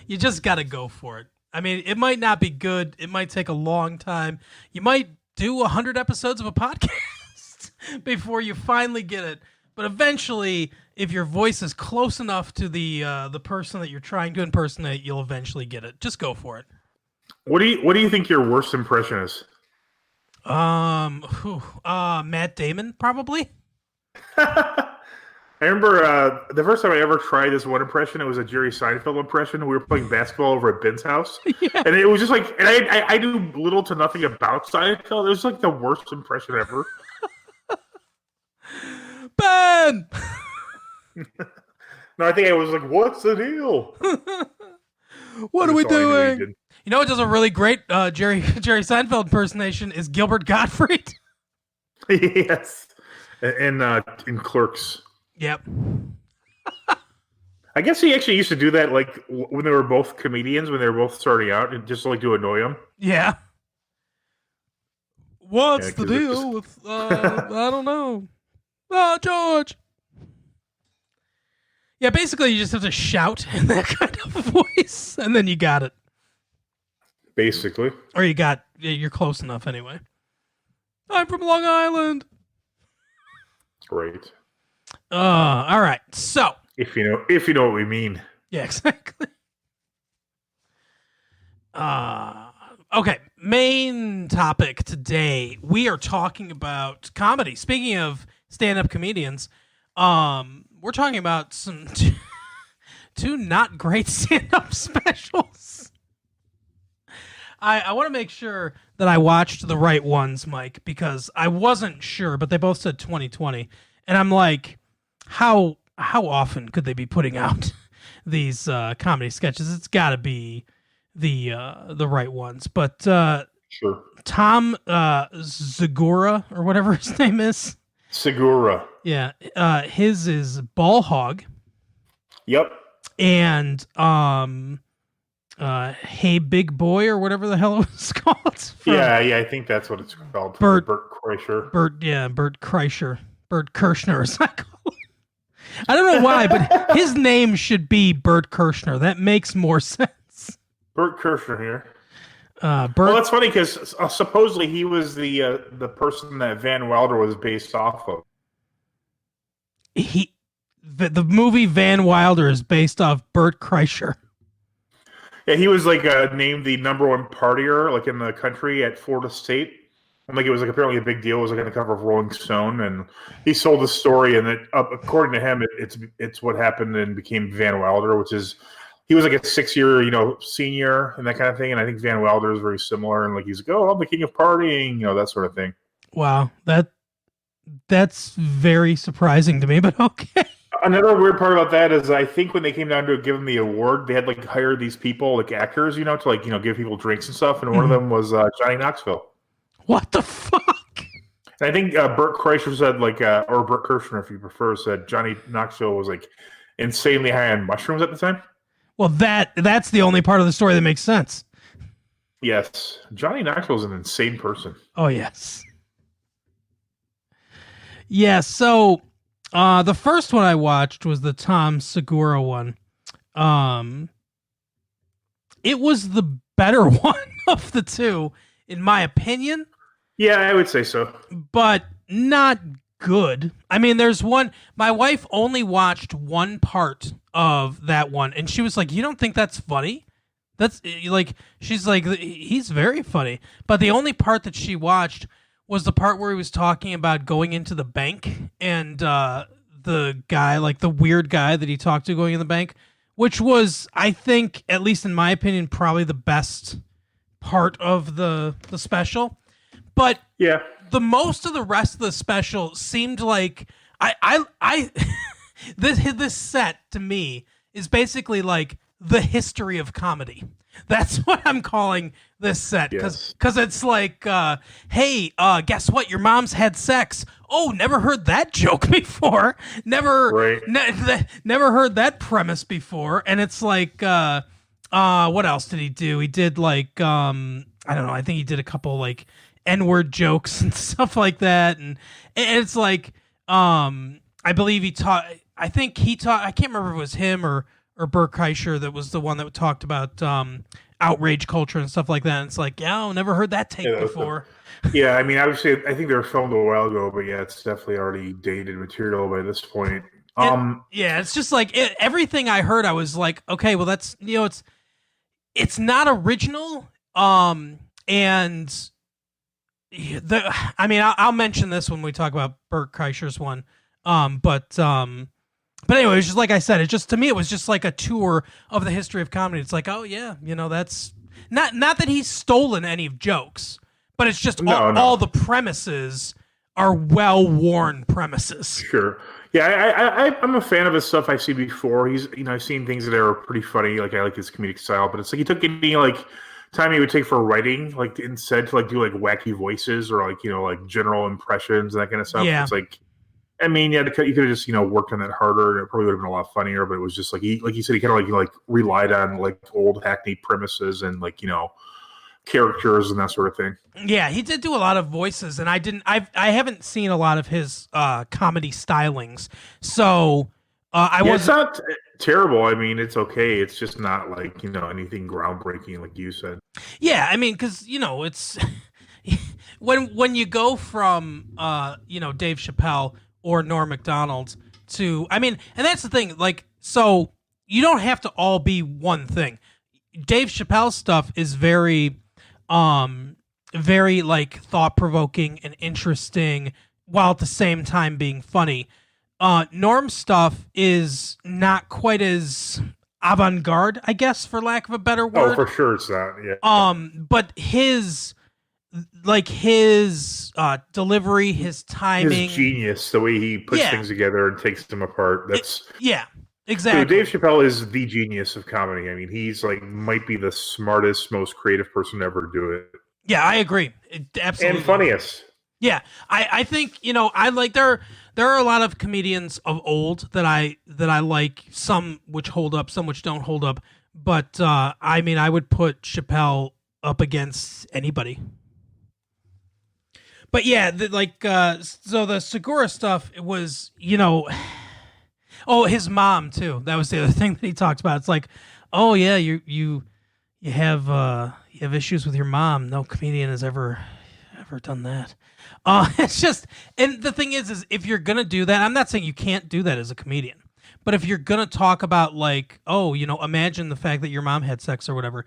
you just got to go for it. I mean, it might not be good. It might take a long time. You might do 100 episodes of a podcast before you finally get it. But eventually, if your voice is close enough to the person that you're trying to impersonate, you'll eventually get it. Just go for it. What do you think your worst impression is? Matt Damon, probably. I remember the first time I ever tried this one impression. It was a Jerry Seinfeld impression. We were playing basketball over at Ben's house, and it was just like, and I knew little to nothing about Seinfeld. It was like the worst impression ever. Ben. No, I think I was like, "What's the deal? What are we doing?" You know what does a really great Jerry Seinfeld impersonation is Gilbert Gottfried. Yes, and in Clerks. Yep. I guess he actually used to do that, like when they were both comedians, when they were both starting out, and just like to annoy him. Yeah. What's the deal with? I don't know. George. Yeah, basically you just have to shout in that kind of voice, and then you got it. Basically. Or you're close enough anyway. I'm from Long Island. Right. All right. So. If you know what we mean. Yeah, exactly. Okay. Main topic today. We are talking about comedy. Speaking of stand-up comedians, we're talking about some two not great stand-up specials. I want to make sure that I watched the right ones, Mike, because I wasn't sure, but they both said 2020, and I'm like, how often could they be putting out these comedy sketches? It's got to be the right ones, but sure. Tom Segura or whatever his name is. Segura. Yeah, his is Ball Hog. Yep. And Hey Big Boy or whatever the hell it was called. Yeah, I think that's what it's called. Bert Kreischer. Bert Kreischer. Bert Kirshner, as I call him. I don't know why, but his name should be Bert Kirshner. That makes more sense. Bert Kirshner here. Bert. Well, that's funny because supposedly he was the person that Van Wilder was based off of. The movie Van Wilder is based off Bert Kreischer. Yeah, he was like named the #1 partier like in the country at Florida State. And like it was like apparently a big deal. It was like on the cover of Rolling Stone, and he sold the story. And it, according to him, it's what happened and became Van Wilder, which is he was like a 6-year senior and that kind of thing. And I think Van Wilder is very similar. And like he's like, oh, I'm the king of partying, that sort of thing. Wow, that's very surprising to me, but okay. Another weird part about that is I think when they came down to give him the award, they had like hired these people like actors, to like give people drinks and stuff. And one of them was Johnny Knoxville. What the fuck? And I think Bert Kreischer said or Bert Kirshner, if you prefer, said Johnny Knoxville was like insanely high on mushrooms at the time. Well, that's the only part of the story that makes sense. Yes, Johnny Knoxville is an insane person. Oh yes. Yeah. So. The first one I watched was the Tom Segura one. It was the better one of the two, in my opinion. Yeah, I would say so. But not good. I mean, there's one. My wife only watched one part of that one, and she was like, "You don't think that's funny?" That's like, she's like, "He's very funny." But the only part that she watched was the part where he was talking about going into the bank and the guy, like the weird guy that he talked to going in the bank, which was, I think, at least in my opinion, probably the best part of the special. But yeah, the most of the rest of the special seemed like I this set to me is basically like the history of comedy. That's what I'm calling this set, because it's like, hey, guess what? Your mom's had sex. Oh, never heard that joke before. Never heard that premise before. And it's like, what else did he do? He did like, I don't know. I think he did a couple like N-word jokes and stuff like that. And it's like, I believe he taught. I think he taught. I can't remember if it was him or or Bert Kreischer that was the one that talked about outrage culture and stuff like that. And it's like, yeah, I've never heard that take before. Yeah, I mean, obviously, I think they were filmed a while ago, but yeah, it's definitely already dated material by this point. Yeah, it's just like everything I heard, I was like, okay, well, that's it's not original. And I'll mention this when we talk about Bert Kreischer's one. But anyway, it's just like I said, it just, to me, it was just like a tour of the history of comedy. It's like, oh yeah, that's not that he's stolen any of jokes, but it's just all the premises are well-worn premises. Sure. Yeah, I'm a fan of his stuff I've seen before. He's, I've seen things that are pretty funny. Like, I like his comedic style, but it's like he took any time he would take for writing, like instead to do wacky voices or like general impressions and that kind of stuff. Yeah. It's like, I mean, yeah, you could have just worked on that harder, and it probably would have been a lot funnier. But it was just like you said, he kind of relied on old hackneyed premises and characters and that sort of thing. Yeah, he did do a lot of voices, and I haven't seen a lot of his comedy stylings, so it's not terrible. I mean, it's okay. It's just not anything groundbreaking, like you said. Yeah, I mean, because it's when you go from Dave Chappelle or Norm Macdonald to, I mean, and that's the thing, so you don't have to all be one thing. Dave Chappelle's stuff is very thought-provoking and interesting while at the same time being funny. Norm's stuff is not quite as avant-garde, I guess, for lack of a better word. Oh, for sure it's not, yeah. But his delivery, his timing, his genius, the way he puts things together and takes them apart. Exactly. So Dave Chappelle is the genius of comedy. I mean, he's might be the smartest, most creative person to ever do it. Yeah, I agree. Absolutely. And funniest. Yeah, I think I like there are a lot of comedians of old that I like, some which hold up, some which don't hold up. But I mean, I would put Chappelle up against anybody. But yeah, so the Segura stuff, it was, oh, his mom too. That was the other thing that he talked about. It's like, oh yeah, you have issues with your mom. No comedian has ever done that. It's just, and the thing is if you're gonna do that, I'm not saying you can't do that as a comedian, but if you're gonna talk about imagine the fact that your mom had sex or whatever,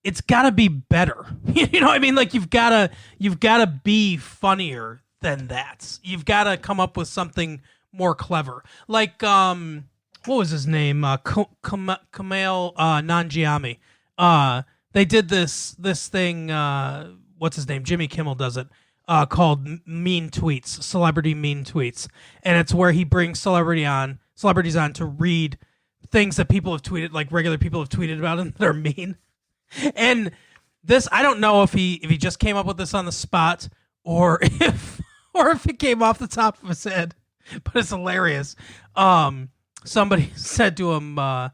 it's gotta be better. You know what I mean? You've gotta be funnier than that. You've gotta come up with something more clever. What was his name? Kumail Nanjiani. They did this thing. What's his name? Jimmy Kimmel does it. Called Mean Tweets, Celebrity Mean Tweets, and it's where he brings celebrities on to read things that people have tweeted, like regular people have tweeted about him that are mean. And this, I don't know if he just came up with this on the spot or if it came off the top of his head, but it's hilarious. Somebody said to him, Kumail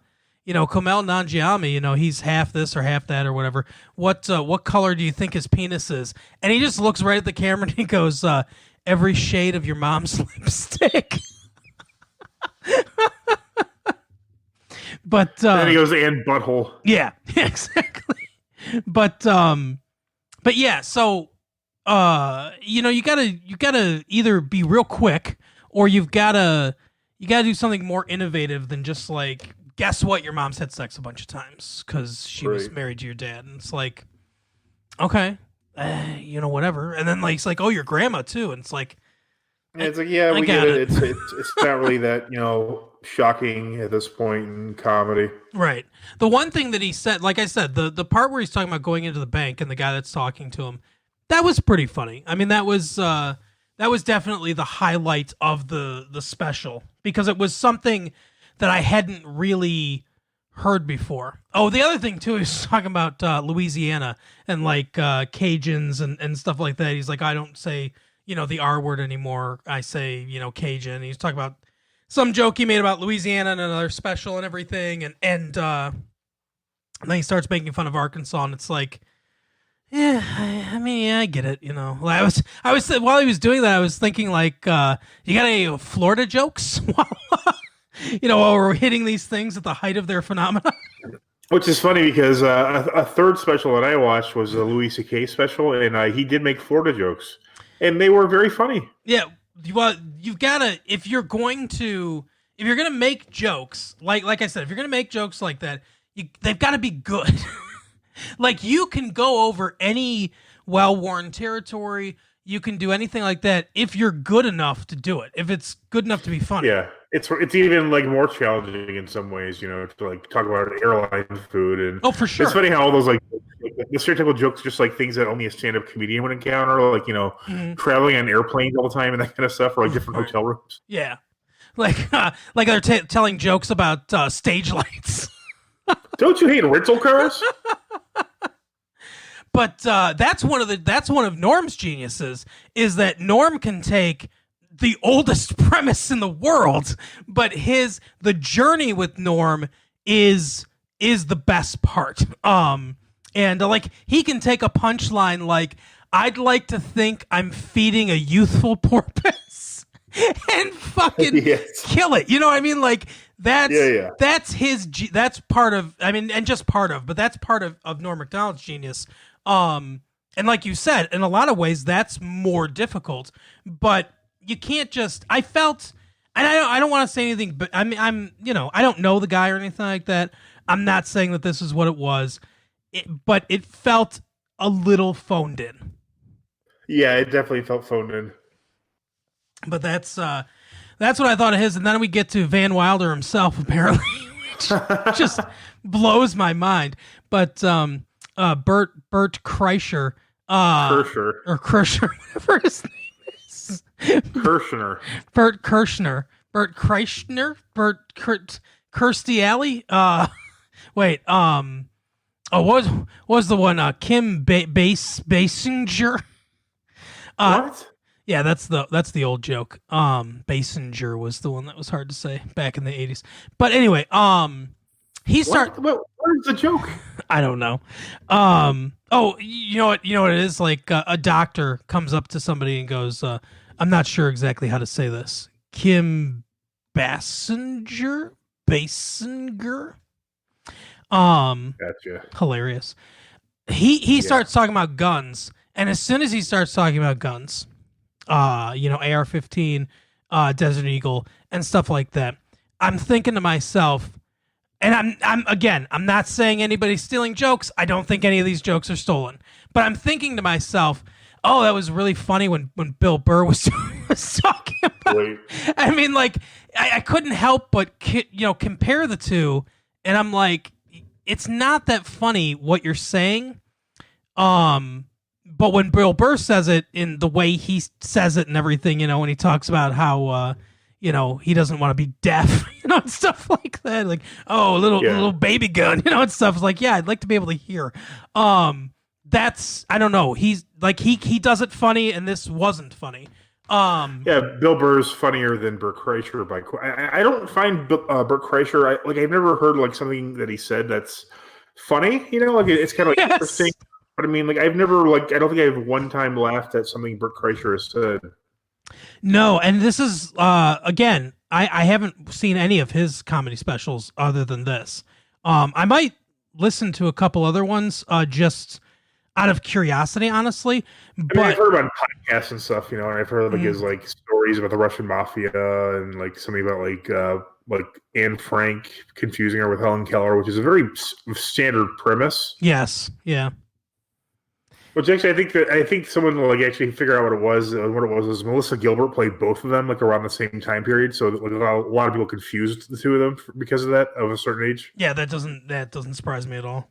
Nanjiani, he's half this or half that or whatever. What color do you think his penis is? And he just looks right at the camera and he goes, every shade of your mom's lipstick. But and he goes, and butthole. Yeah, exactly. But yeah, so you gotta either be real quick or you gotta do something more innovative than just guess what, your mom's had sex a bunch of times because she was married to your dad, and it's like, okay, whatever. And then it's like, oh, your grandma too, and it's like, it's like, yeah, we get it. It's not really that shocking at this point in comedy. Right. The one thing that he said, like I said, the part where he's talking about going into the bank and the guy that's talking to him, that was pretty funny. I mean, that was definitely the highlight of the special, because it was something that I hadn't really heard before. Oh, the other thing too is talking about Louisiana and Cajuns and stuff like that. He's like, I don't say the R word anymore. I say Cajun. And he's talking about some joke he made about Louisiana and another special and everything, and then he starts making fun of Arkansas, and it's like, yeah, I mean, yeah, I get it. I was while he was doing that, I was thinking you got any Florida jokes or hitting these things at the height of their phenomena. Which is funny because a third special that I watched was a Louis C.K. special, and he did make Florida jokes, and they were very funny. Yeah, well, you've got to if you're gonna make jokes like I said, if you're gonna make jokes like that, they've got to be good. Like you can go over any well-worn territory. You can do anything like that if you're good enough to do it. If it's good enough to be funny. Yeah, it's even like more challenging in some ways, to like talk about airline food and for sure. It's funny how all those like the stereotypical jokes, just like things that only a stand-up comedian would encounter, like traveling on airplanes all the time and that kind of stuff, or like different hotel rooms. Yeah, like they're telling jokes about stage lights. Don't you hate rental cars? But that's one of Norm's geniuses, is that Norm can take the oldest premise in the world, but the journey with Norm is the best part. And like he can take a punchline like, I'd like to think I'm feeding a youthful porpoise and fucking kill it. You know what I mean? Like that's that's part of, and just part of, but that's part of Norm Macdonald's genius. And like you said, in a lot of ways, that's more difficult. But you can't just. I felt, and I don't want to say anything, but I'm I don't know the guy or anything like that. I'm not saying that this is what it was, but it felt a little phoned in. Yeah, it definitely felt phoned in. But that's what I thought of his, and then we get to Van Wilder himself, apparently, which just blows my mind. But Bert Kreischer, or Kreischer, whatever his name is. Kirshner. Bert Kirshner. Bert Kreischer. Kirstie Alley. Wait. What was the one? Kim Basinger. What? Yeah, that's the old joke. Basinger was the one that was hard to say back in the 80s. But anyway, he started. What is the joke? I don't know. You know what it is? Like a doctor comes up to somebody and goes, "I'm not sure exactly how to say this." Kim Basinger. Gotcha. Hilarious. He starts talking about guns, and as soon as he starts talking about guns, AR-15, Desert Eagle, and stuff like that, I'm thinking to myself. And I'm not saying anybody's stealing jokes. I don't think any of these jokes are stolen. But I'm thinking to myself, oh, that was really funny when Bill Burr was talking about. Wait. I mean, like, I couldn't help but compare the two, and I'm like, it's not that funny what you're saying. But when Bill Burr says it in the way he says it and everything, when he talks about how he doesn't want to be deaf, and stuff like that. Like, little baby gun, and stuff. It's like, yeah, I'd like to be able to hear. That's, I don't know. He's like, he does it funny, and this wasn't funny. Bill Burr's funnier than Bert Kreischer. I don't find Bert Kreischer. I've never heard like something that he said that's funny. Like it's kind of like interesting. But I mean, like I've never I don't think I've one time laughed at something Bert Kreischer has said. No, and this is again, I haven't seen any of his comedy specials other than this. I might listen to a couple other ones just out of curiosity, honestly. But I've heard about podcasts and stuff, and I've heard his stories about the Russian mafia and something about like Anne Frank confusing her with Helen Keller, which is a very standard premise. Yes, yeah. Which actually, I think someone will actually figure out what it was. What it was Melissa Gilbert played both of them around the same time period, so a lot of people confused the two of them because of that of a certain age. Yeah, that doesn't surprise me at all.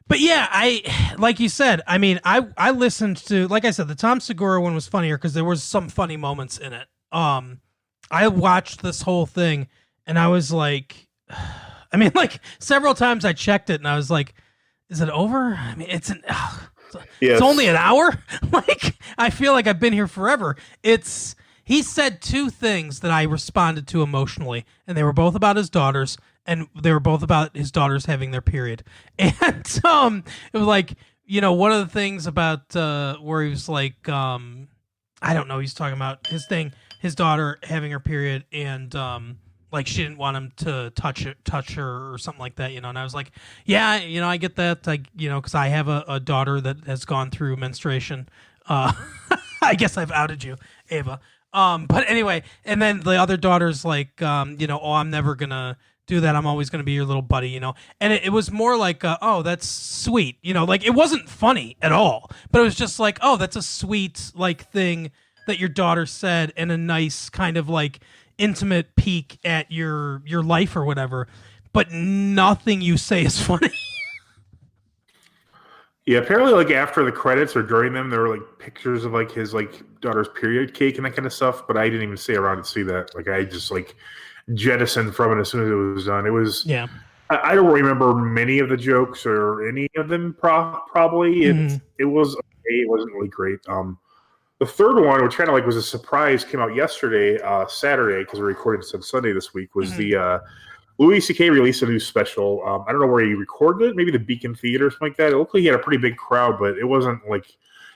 But yeah, like you said, I listened to, like I said, the Tom Segura one was funnier because there was some funny moments in it. I watched this whole thing and I was like, several times I checked it and I was like, is it over? It's only an hour. I feel like I've been here forever. He said two things that I responded to emotionally, and they were both about his daughters, and they were both about his daughters having their period. And it was like, one of the things about where he was like, I don't know, he's talking about his thing his daughter having her period, and like she didn't want him to touch her or something like that, you know. And I was like, yeah, you know, I get that, like, you know, because I have a daughter that has gone through menstruation. I guess I've outed you, Ava. But anyway, and then the other daughter's like, you know, oh, I'm never gonna do that. I'm always gonna be your little buddy, you know. And it was more like, oh, that's sweet, you know. Like, it wasn't funny at all, but it was just like, oh, that's a sweet like thing that your daughter said, and a nice kind of like intimate peek at your life or whatever. But nothing you say is funny. Yeah, apparently, like after the credits or during them, there were like pictures of like his like daughter's period cake and that kind of stuff. But I didn't even stay around to see that. Like I just like jettisoned from it as soon as it was done. It was Yeah. I don't remember many of the jokes or any of them. Probably it was okay. It wasn't really great. The third one, which kind of like was a surprise, came out yesterday, Saturday, because we're recording this on Sunday this week. Was the Louis C.K. released a new special. I don't know where he recorded it. Maybe the Beacon Theater or something like that. It looked like he had a pretty big crowd, but it wasn't like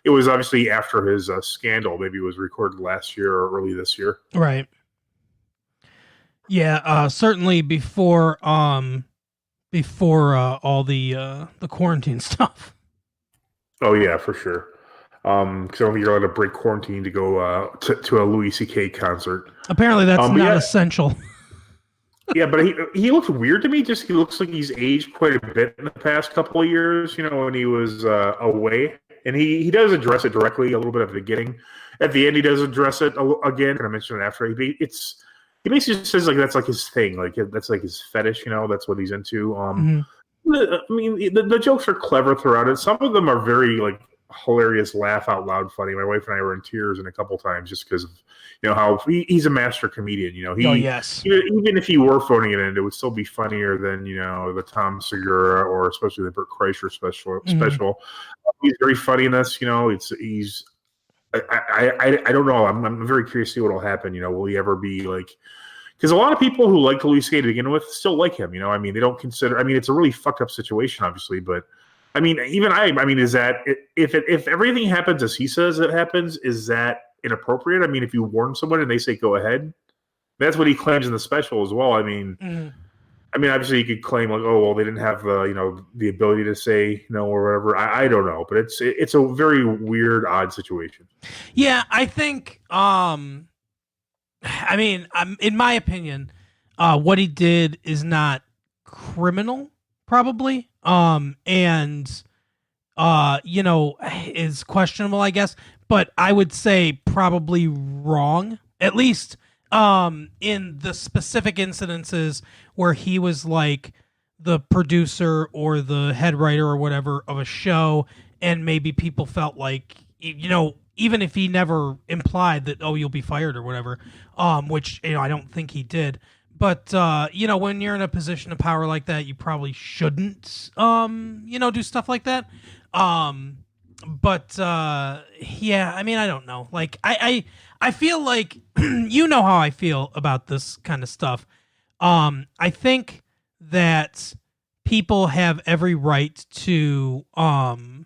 it was obviously after his scandal. Maybe it was recorded last year or early this year. Right. Yeah. Certainly before all the quarantine stuff. Oh yeah, for sure. Because I don't think you're allowed to break quarantine to go to a Louis C.K. concert. Apparently, that's not essential. Yeah, but he looks weird to me. Just he looks like he's aged quite a bit in the past couple of years. You know, when he was away, and he does address it directly a little bit at the beginning. At the end, he does address it again. And I mentioned it after. He basically just says like that's like his thing. Like that's like his fetish. You know, that's what he's into. I mean, the jokes are clever throughout it. Some of them are very like hilarious, laugh out loud funny. My wife and I were in tears in a couple times just because of how he's a master comedian. You know, even if he were phoning it in, it would still be funnier than the Tom Segura or especially the Bert Kreischer special. He's very funny in this. I don't know. I'm very curious to see what will happen. Will he ever be like? Because a lot of people who like Louis C.K. to begin with still like him. I mean, they don't consider. I mean, it's a really fucked up situation, obviously, but. I mean, even I mean, is that if everything happens as he says it happens, is that inappropriate? I mean, if you warn someone and they say go ahead, that's what he claims in the special as well. I mean, obviously you could claim like, oh well, they didn't have the ability to say no or whatever. I don't know, but it's a very weird, odd situation. Yeah, I think. I mean, in my opinion, what he did is not criminal. Probably, and is questionable, I guess. But I would say probably wrong, at least in the specific incidences where he was like the producer or the head writer or whatever of a show, and maybe people felt like even if he never implied that you'll be fired or whatever, which I don't think he did. But, when you're in a position of power like that, you probably shouldn't, do stuff like that. Yeah, I mean, I don't know. Like, I feel like, how I feel about this kind of stuff. I think that people have every right to, to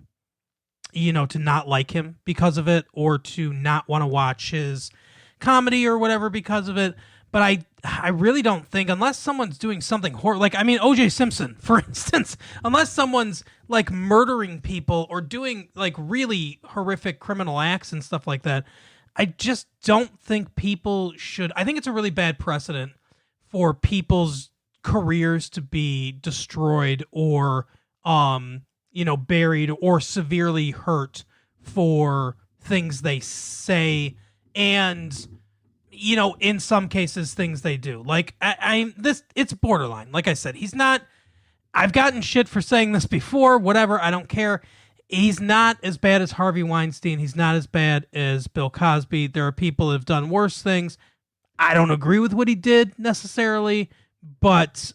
not like him because of it, or to not want to watch his comedy or whatever because of it. But I really don't think, unless someone's doing something horrible, like, I mean, O.J. Simpson, for instance, unless someone's, like, murdering people or doing, like, really horrific criminal acts and stuff like that, I just don't think people should. I think it's a really bad precedent for people's careers to be destroyed or, buried or severely hurt for things they say and... in some cases, things they do. Like, it's borderline. Like I said, he's not. I've gotten shit for saying this before. Whatever, I don't care. He's not as bad as Harvey Weinstein. He's not as bad as Bill Cosby. There are people that have done worse things. I don't agree with what he did necessarily, but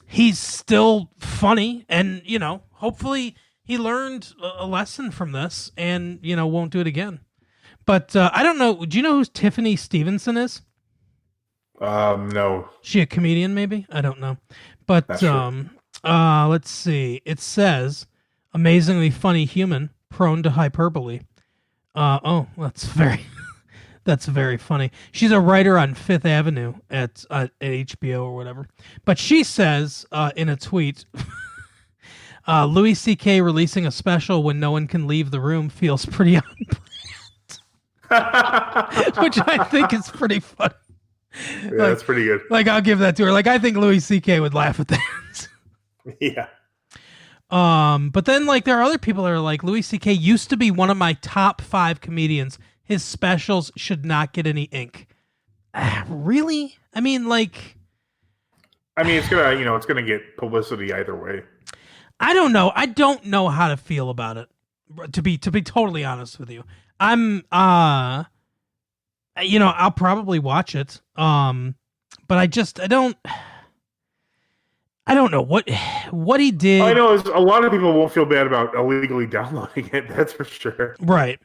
he's still funny, and hopefully he learned a lesson from this, and won't do it again. But I don't know. Do you know who Tiffany Stevenson is? No. She a comedian, maybe? I don't know. But let's see. It says, amazingly funny human, prone to hyperbole. That's very That's very funny. She's a writer on Fifth Avenue at HBO or whatever. But she says in a tweet, Louis C.K. releasing a special when no one can leave the room feels pretty unplanned. Which I think is pretty funny. Yeah, that's pretty good. Like, I'll give that to her. Like, I think Louis C.K. would laugh at that. Yeah. But then, like, there are other people that are like, Louis C.K. used to be one of my top 5 comedians. His specials should not get any ink. Really? I mean, like... it's gonna get publicity either way. I don't know. I don't know how to feel about it, to be totally honest with you. I'll probably watch it. But I don't know what he did. I know a lot of people won't feel bad about illegally downloading it. That's for sure. Right.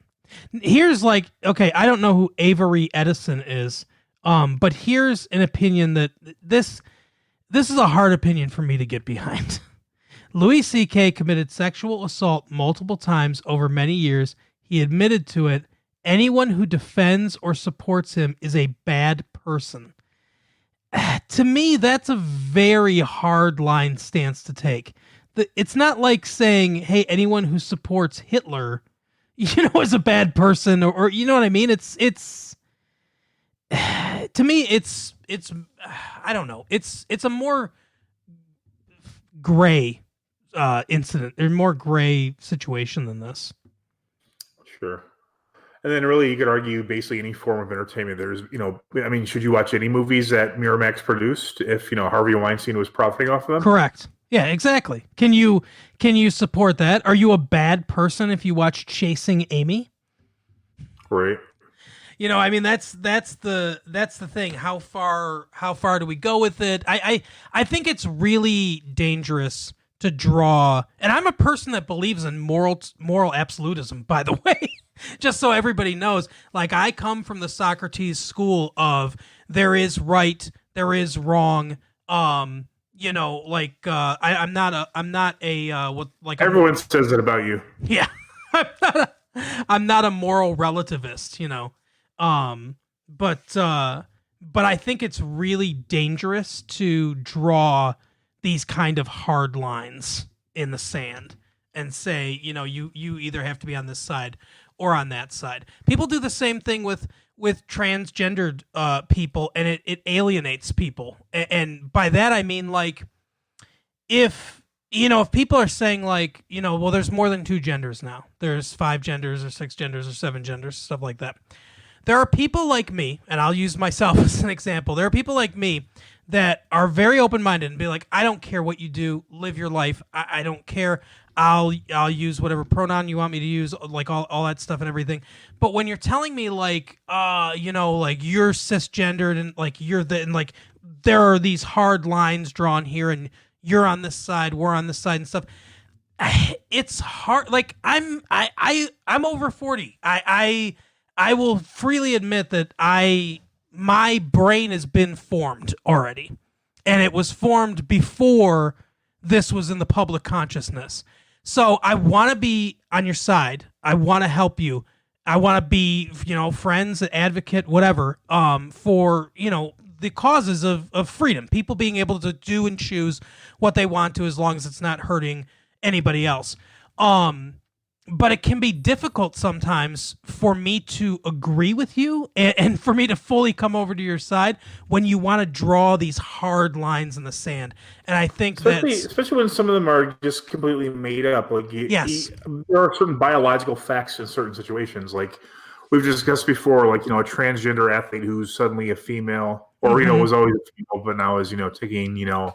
Here's like, okay, I don't know who Avery Edison is. But here's an opinion that this is a hard opinion for me to get behind. Louis C.K. committed sexual assault multiple times over many years. He admitted to it. Anyone who defends or supports him is a bad person. To me, that's a very hard line stance to take. It's not like saying, hey, anyone who supports Hitler, is a bad person, or you know what I mean? It's to me, it's I don't know. It's a more gray incident, or more gray situation than this. Sure. And then really you could argue basically any form of entertainment. There's, should you watch any movies that Miramax produced if, Harvey Weinstein was profiting off of them? Correct. Yeah, exactly. Can you support that? Are you a bad person if you watch Chasing Amy? Right. That's the thing. How far do we go with it? I think it's really dangerous to draw, and I'm a person that believes in moral absolutism, by the way. Just so everybody knows, like, I come from the Socrates school of there is right, there is wrong. I'm not a everyone says it about you. Yeah, I'm not a moral relativist, but I think it's really dangerous to draw these kind of hard lines in the sand and say, you either have to be on this side or on that side. People do the same thing with transgendered people, and it alienates people. And by that I mean, like, if people are saying, like, well, there's more than 2 genders now. There's 5 genders or 6 genders or 7 genders, stuff like that. There are people like me, and I'll use myself as an example. There are people like me that are very open-minded and be like, I don't care what you do, live your life. I don't care. I'll use whatever pronoun you want me to use, like all that stuff and everything. But when you're telling me, like, like, you're cisgendered and like and like there are these hard lines drawn here and you're on this side, we're on this side and stuff, it's hard. Like, I'm over 40. I will freely admit that my brain has been formed already, and it was formed before this was in the public consciousness. So I want to be on your side. I want to help you. I want to be, friends, advocate, whatever, for, the causes of freedom. People being able to do and choose what they want to as long as it's not hurting anybody else. But it can be difficult sometimes for me to agree with you and for me to fully come over to your side when you want to draw these hard lines in the sand. And I think especially when some of them are just completely made up. Like, yes, there are certain biological facts in certain situations. Like we've discussed before, like, a transgender athlete who's suddenly a female, or was always a female, but now is taking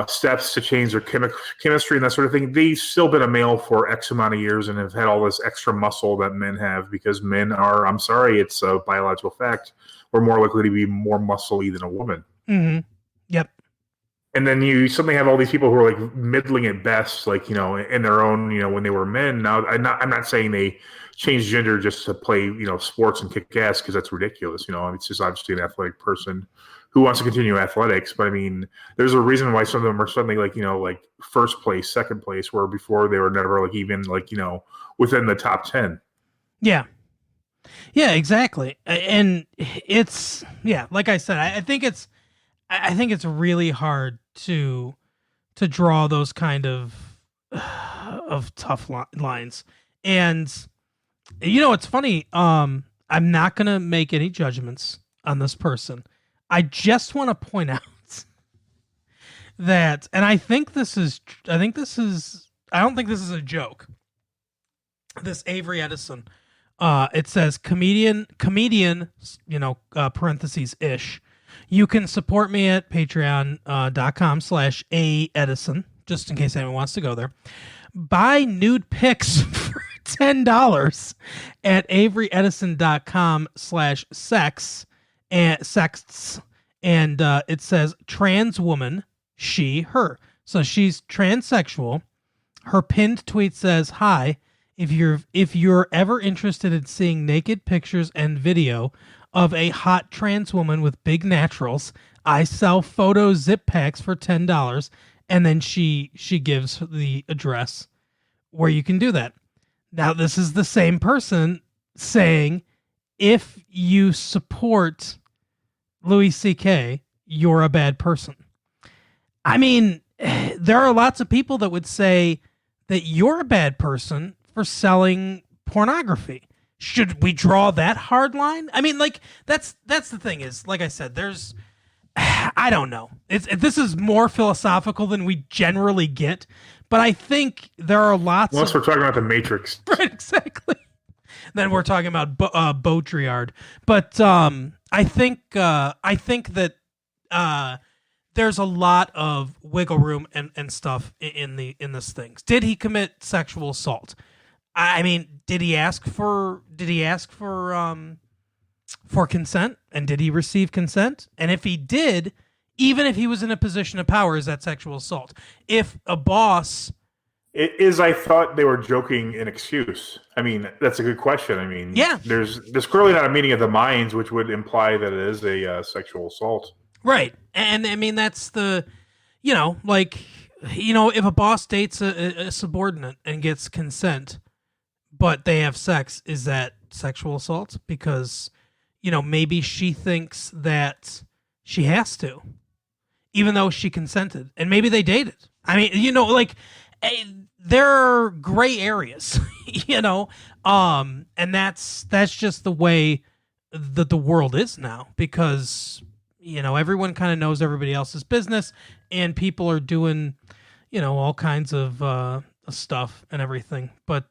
steps to change their chemistry and that sort of thing. They've still been a male for X amount of years and have had all this extra muscle that men have, because men are, I'm sorry, it's a biological fact, we're more likely to be more muscly than a woman. Mm-hmm. Yep. And then you suddenly have all these people who are like middling at best, like, in their own, when they were men. Now, I'm not saying they change gender just to play, sports and kick ass, because that's ridiculous. It's just obviously an athletic person who wants to continue athletics. But I mean, there's a reason why some of them are suddenly like, like first place, second place, where before they were never like even like, within the top 10. Yeah. Yeah, exactly. And it's like I said, I think it's really hard to draw those kind of tough lines. And it's funny. I'm not gonna make any judgments on this person. I just want to point out that, and I don't think this is a joke. This Avery Edison. It says comedian, parentheses ish. You can support me at patreon.com/aedison, just in case anyone wants to go there. Buy nude pics for $10 at averyedison.com/sex and sexts. And it says trans woman, she, her. So she's transsexual. Her pinned tweet says, "Hi. If you're ever interested in seeing naked pictures and video of a hot trans woman with big naturals, I sell photo zip packs for $10." And then she gives the address where you can do that. Now, this is the same person saying, if you support Louis C.K., you're a bad person. I mean, there are lots of people that would say that you're a bad person for selling pornography. Should we draw that hard line? I mean, like, that's the thing is, like I said, there's, I don't know. This is more philosophical than we generally get, but I think there are lots Unless we're talking about the Matrix. Right, exactly. Then we're talking about Baudrillard. But I think that there's a lot of wiggle room and stuff in this thing. Did he commit sexual assault? I mean, did he ask for consent? And did he receive consent? And if he did, even if he was in a position of power, is that sexual assault? If a boss... It is, I thought they were joking an excuse. I mean, that's a good question. I mean, yeah. There's clearly not a meeting of the minds, which would imply that it is a sexual assault. Right. And I mean, that's the, if a boss dates a subordinate and gets consent, but they have sex, is that sexual assault? Because, maybe she thinks that she has to, even though she consented, and maybe they dated. I mean, there are gray areas, and that's just the way that the world is now, because, everyone kind of knows everybody else's business, and people are doing, all kinds of stuff and everything. But,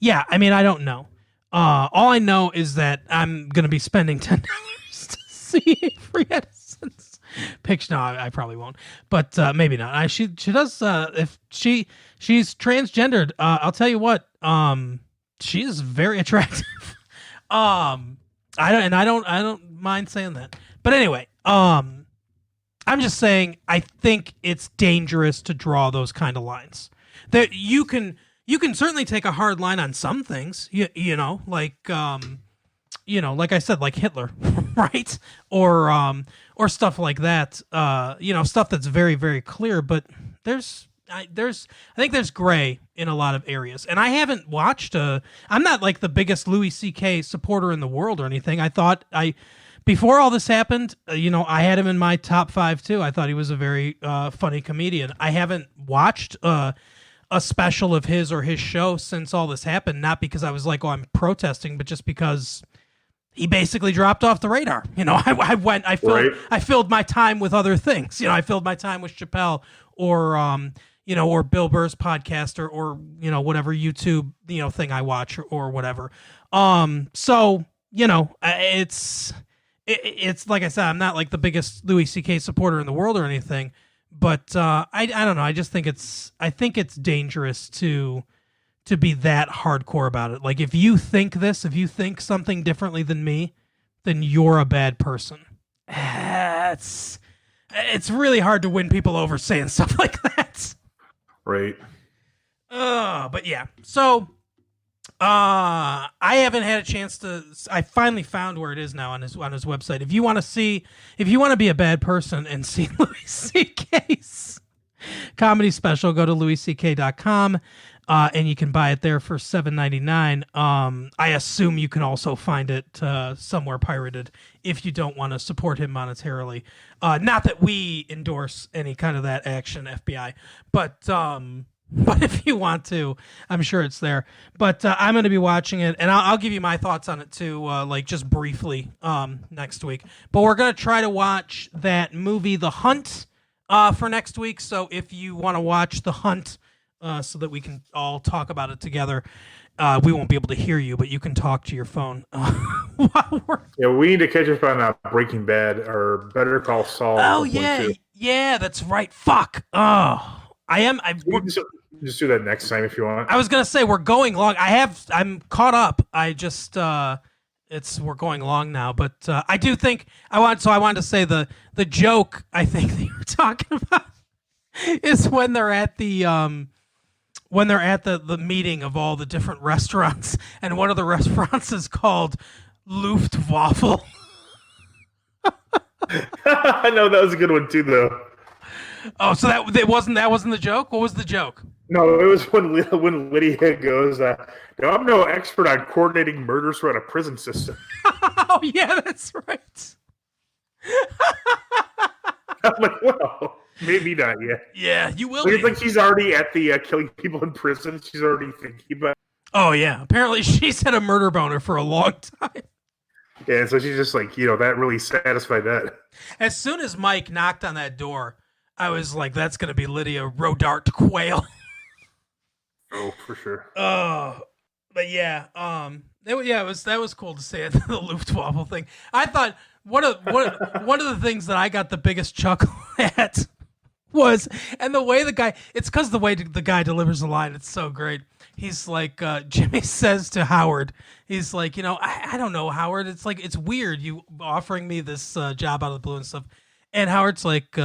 yeah, I mean, I don't know. All I know is that I'm going to be spending $10 to see Avery Edison's picture. No, I probably won't, but maybe not. She does. If she's transgendered, I'll tell you what. She is very attractive. I don't mind saying that. But anyway, I'm just saying I think it's dangerous to draw those kind of lines. That you can certainly take a hard line on some things. Like I said, like Hitler, right? Or stuff like that. Stuff that's very, very clear. But I think there's gray in a lot of areas. And I haven't watched I'm not like the biggest Louis C.K. supporter in the world or anything. Before all this happened, I had him in my top 5 too. I thought he was a very funny comedian. I haven't watched a special of his or his show since all this happened, not because I was like, oh, I'm protesting, but just because he basically dropped off the radar. I filled my time with other things. I filled my time with Chappelle or Bill Burr's podcast or whatever YouTube, thing I watch or whatever. It's like I said, I'm not like the biggest Louis C.K. supporter in the world or anything, but I don't know. I just think it's dangerous to be that hardcore about it. Like, if you think something differently than me, then you're a bad person. It's really hard to win people over saying stuff like that. Right. But yeah. So I haven't had a chance to. I finally found where it is now on his website. If you want to be a bad person and see Louis C.K.'s comedy special, go to louisck.com. and you can buy it there for $7.99. I assume you can also find it somewhere pirated if you don't want to support him monetarily. Not that we endorse any kind of that action, FBI, but if you want to, I'm sure it's there. But I'm going to be watching it, and I'll give you my thoughts on it too, like just briefly next week. But we're going to try to watch that movie, The Hunt, for next week. So if you want to watch The Hunt, so that we can all talk about it together, we won't be able to hear you, but you can talk to your phone while we're... Yeah, we need to catch up on Breaking Bad or Better Call Saul. Oh yeah, that's right. Fuck. Oh, Just do that next time if you want. I was gonna say we're going long. I'm caught up. I just we're going long now, but I do think I wanted to say the joke I think that you were talking about is when they're at the meeting of all the different restaurants, and one of the restaurants is called Luftwaffe. I know that was a good one too, though. Oh, so that wasn't the joke? What was the joke? No, it was when Lydia goes, "No, I'm no expert on coordinating murders throughout a prison system." Oh yeah, that's right. I'm like, well, maybe not yet. Yeah, you will. It's like she's already at the killing people in prison. She's already thinking about. Oh yeah, apparently she's had a murder boner for a long time. Yeah, so she's just like, that really satisfied that. As soon as Mike knocked on that door, I was like, "That's gonna be Lydia Rodart Quayle." Oh, for sure. But yeah, that was cool to say the Luftwaffe thing. I thought one of the things that I got the biggest chuckle at was, and the way it's because the way the guy delivers the line, it's so great. He's like, Jimmy says to Howard, he's like, I don't know, Howard. It's like, it's weird you offering me this job out of the blue and stuff. And Howard's like,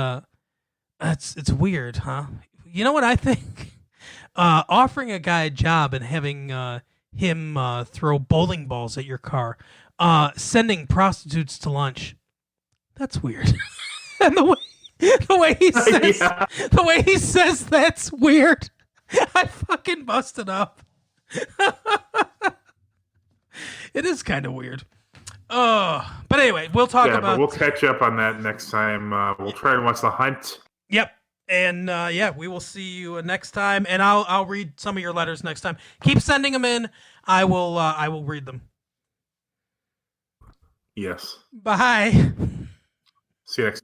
it's weird, huh? You know what I think? Offering a guy a job and having him throw bowling balls at your car, sending prostitutes to lunch, that's weird. And the way he says the way he says that's weird, I fucking busted up. It is kind of weird. But anyway, we'll talk about. But we'll catch up on that next time. We'll try and watch The Hunt. Yep. And we will see you next time, and I'll read some of your letters next time. Keep sending them in. I will read them. Yes. Bye. See you next.